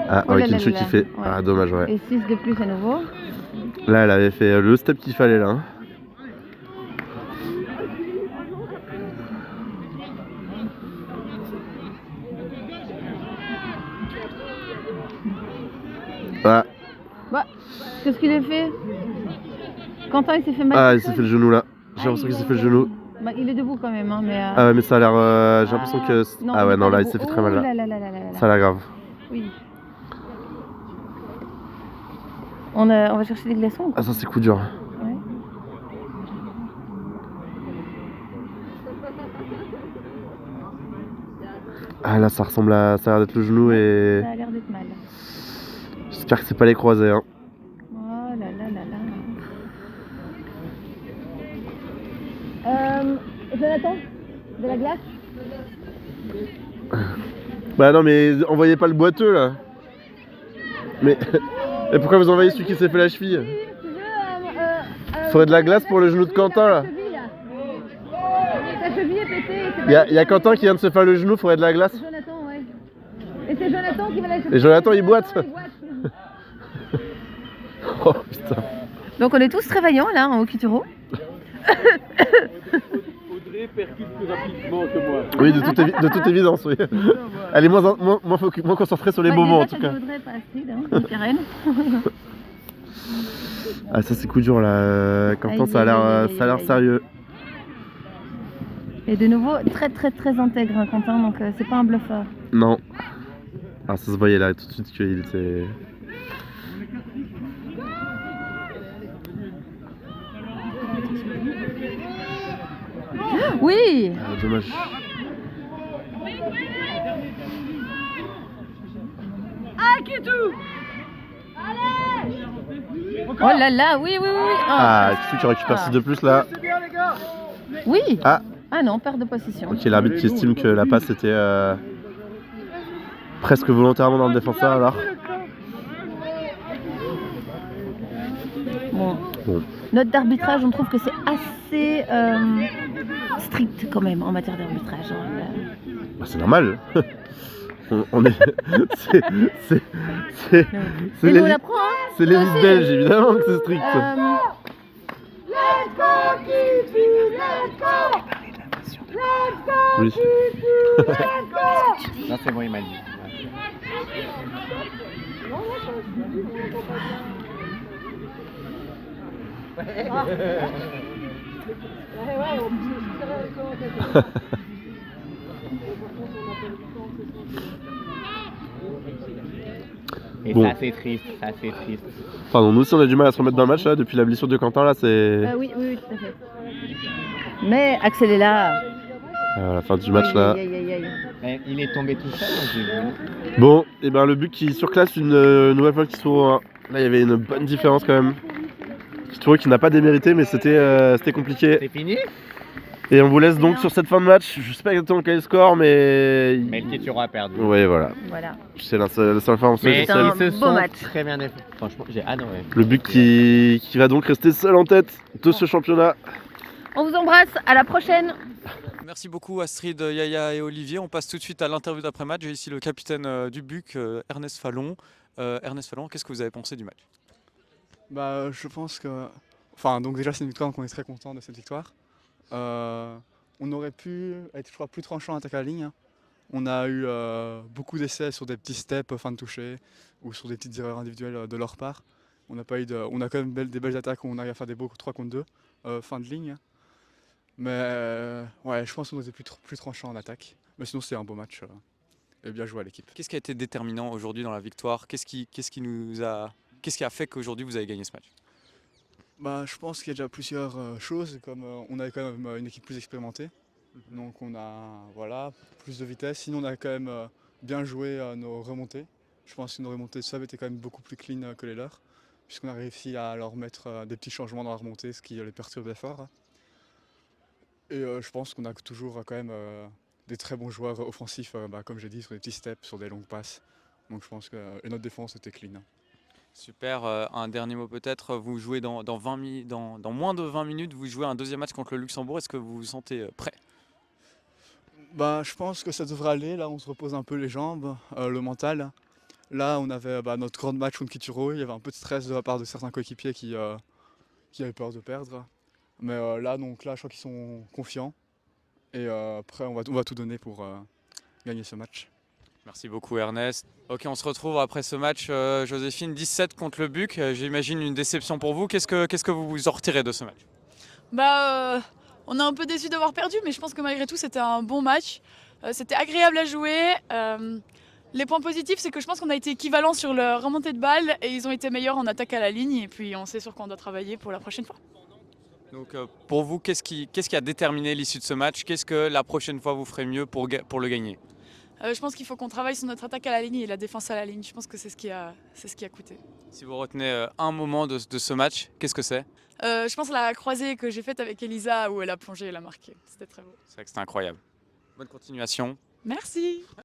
[SPEAKER 1] Ah,
[SPEAKER 2] Oh là
[SPEAKER 1] ouais,
[SPEAKER 2] là
[SPEAKER 1] Kinchu
[SPEAKER 2] là
[SPEAKER 1] qui
[SPEAKER 2] là.
[SPEAKER 1] fait.
[SPEAKER 2] Ouais.
[SPEAKER 1] Ah, dommage, ouais.
[SPEAKER 2] Et 6 de plus à nouveau.
[SPEAKER 1] Là, elle avait fait le step qu'il fallait là. Hein. Ah,
[SPEAKER 2] Bah, qu'est-ce qu'il a fait? Quentin il s'est fait mal.
[SPEAKER 1] ah, il s'est fait le genou là. J'ai l'impression qu'il s'est fait le genou.
[SPEAKER 2] Bah, il est debout quand même, hein, mais.
[SPEAKER 1] Ah ouais, mais ça a l'air. J'ai l'impression que.
[SPEAKER 2] Non,
[SPEAKER 1] Ah
[SPEAKER 2] il
[SPEAKER 1] ouais,
[SPEAKER 2] est
[SPEAKER 1] non,
[SPEAKER 2] pas
[SPEAKER 1] là, il
[SPEAKER 2] debout.
[SPEAKER 1] s'est fait très mal
[SPEAKER 2] Oh
[SPEAKER 1] là.
[SPEAKER 2] là là.
[SPEAKER 1] Ça a l'air grave.
[SPEAKER 2] Oui. On va chercher des glaçons. ou quoi?
[SPEAKER 1] Ah, ça, c'est coup dur.
[SPEAKER 2] Ouais.
[SPEAKER 1] Ah, là, ça ressemble à. Ça a l'air d'être le genou et.
[SPEAKER 2] Ça a l'air d'être mal.
[SPEAKER 1] J'espère que c'est pas les croisés. Hein.
[SPEAKER 2] Oh là là là là. Jonathan, de la glace?
[SPEAKER 1] Bah non, mais envoyez pas le boiteux là. Mais. Et pourquoi vous envoyez celui qui s'est fait la cheville? Faudrait de la glace pour le genou de Quentin là.
[SPEAKER 2] Ta cheville est pétée.
[SPEAKER 1] Il y a Quentin qui vient de se faire le genou, faudrait de la glace.
[SPEAKER 2] Jonathan, ouais. Et c'est Jonathan qui va la chercher.
[SPEAKER 1] Et Jonathan il boite. Oh putain.
[SPEAKER 2] Donc on est tous très vaillants là au Kituro.
[SPEAKER 4] Audrey percute plus rapidement que moi.
[SPEAKER 1] Oui, de toute évidence, oui. Elle est moins concentrée sur les moments en tout cas.
[SPEAKER 2] Audrey, pas Astrid, hein, Karen.
[SPEAKER 1] Ah, ça c'est coup dur là. Quentin, ça a l'air sérieux.
[SPEAKER 2] Et de nouveau, très très très intègre hein, Quentin, donc c'est pas un bluffeur.
[SPEAKER 1] Non. Ah, ça se voyait là tout de suite qu'il était.
[SPEAKER 2] Oui.
[SPEAKER 1] Ah, dommage.
[SPEAKER 2] Oh là là, oui, oui, oui. Oui,
[SPEAKER 1] Ah, qui c'est qui récupère 6 de plus là?
[SPEAKER 2] oui.
[SPEAKER 1] Ah.
[SPEAKER 2] Ah non, perte de possession.
[SPEAKER 1] Ok, l'arbitre qui estime que la passe était presque volontairement dans le défenseur alors.
[SPEAKER 2] Bon.
[SPEAKER 1] Bon.
[SPEAKER 2] Note d'arbitrage, on trouve que c'est assez strict quand même en matière d'arbitrage. Hein.
[SPEAKER 1] Bah, c'est normal. on est. C'est
[SPEAKER 2] Et nous, on
[SPEAKER 1] l'élite
[SPEAKER 2] apprend, hein.
[SPEAKER 1] c'est l'élite belge, évidemment que c'est strict. Oui.
[SPEAKER 3] Non, c'est bon, il m'a dit. Et
[SPEAKER 1] Bon.
[SPEAKER 3] ça, c'est triste, ça, c'est triste.
[SPEAKER 1] Pardon, nous aussi on a du mal à se remettre dans le match là, depuis la blessure de Quentin là, c'est.
[SPEAKER 2] Oui, oui, oui, tout à fait. Mais Axel est là.
[SPEAKER 1] À la fin du match là.
[SPEAKER 2] Aïe, aïe, aïe, aïe.
[SPEAKER 3] Mais il est tombé tout seul, j'ai vu.
[SPEAKER 1] Bon, et ben le but qui surclasse une nouvelle fois qui se trouve. Là il y avait une bonne différence quand même. Qui n'a pas démérité mais c'était compliqué.
[SPEAKER 3] C'est fini?
[SPEAKER 1] Et on vous laisse donc sur cette fin de match. Je sais pas exactement quel est le score mais.
[SPEAKER 3] Mais le Keturo a perdu.
[SPEAKER 1] Ouais voilà.
[SPEAKER 2] Voilà.
[SPEAKER 1] C'est la seule fois où on se
[SPEAKER 3] Mais
[SPEAKER 2] C'est un
[SPEAKER 3] ils se
[SPEAKER 2] beau
[SPEAKER 3] sont
[SPEAKER 2] match.
[SPEAKER 3] très bien défendus. Franchement, j'ai adoré.
[SPEAKER 1] Le but qui va donc rester seul en tête de ce championnat.
[SPEAKER 2] On vous embrasse, à la prochaine.
[SPEAKER 6] Merci beaucoup Astrid, Yaya et Olivier. On passe tout de suite à l'interview d'après-match. J'ai ici le capitaine du BUC, Ernest Fallon. Ernest Fallon, qu'est-ce que vous avez pensé du match?
[SPEAKER 7] Bah, je pense que. Enfin, donc déjà, c'est une victoire, donc on est très content de cette victoire. On aurait pu être, je crois, plus tranchant à attaque à la ligne. Hein. On a eu beaucoup d'essais sur des petits steps fin de toucher ou sur des petites erreurs individuelles de leur part. On a pas eu on a quand même des belles attaques où on arrive à faire des beaux 3 contre 2 fin de ligne. Mais ouais, je pense qu'on était plus tranchant en attaque. Mais sinon, c'est un beau match et bien joué à l'équipe. Qu'est-ce qui a été déterminant aujourd'hui dans la victoire? Qu'est-ce qui a fait qu'aujourd'hui vous avez gagné ce match? Bah, je pense qu'il y a déjà plusieurs choses, comme on avait quand même une équipe plus expérimentée, donc on a plus de vitesse. Sinon on a quand même bien joué nos remontées. Je pense que nos remontées de Sub étaient quand même beaucoup plus clean que les leurs, puisqu'on a réussi à leur mettre des petits changements dans la remontée, ce qui les perturbait fort. Et je pense qu'on a toujours quand même des très bons joueurs offensifs, comme j'ai dit, sur des petits steps, sur des longues passes. Donc je pense que notre défense était clean. Super, un dernier mot peut-être, vous jouez dans moins de 20 minutes, vous jouez un deuxième match contre le Luxembourg, est-ce que vous vous sentez prêt? Bah, je pense que ça devrait aller, là on se repose un peu les jambes, le mental. Là on avait notre grand match contre Keturo, il y avait un peu de stress de la part de certains coéquipiers qui avaient peur de perdre. Mais là je crois qu'ils sont confiants et après on va tout donner pour gagner ce match. Merci beaucoup Ernest. Ok, on se retrouve après ce match. Joséphine, 17 contre le BUC, j'imagine une déception pour vous. Qu'est-ce que vous en retirez de ce match?
[SPEAKER 5] On est un peu déçus d'avoir perdu, mais je pense que malgré tout, c'était un bon match. C'était agréable à jouer. Les points positifs, c'est que je pense qu'on a été équivalents sur leur remontée de balles et ils ont été meilleurs en attaque à la ligne. Et puis on sait sur quoi on doit travailler pour la prochaine fois.
[SPEAKER 6] Donc pour vous, qu'est-ce qui a déterminé l'issue de ce match? Qu'est-ce que la prochaine fois vous ferez mieux pour le gagner?
[SPEAKER 5] Je pense qu'il faut qu'on travaille sur notre attaque à la ligne et la défense à la ligne. Je pense que c'est ce qui a coûté.
[SPEAKER 6] Si vous retenez un moment de ce match, qu'est-ce que c'est?
[SPEAKER 5] Je pense à la croisée que j'ai faite avec Elisa où elle a plongé et elle a marqué. C'était très beau.
[SPEAKER 6] C'est vrai que c'était incroyable. Bonne continuation.
[SPEAKER 5] Merci.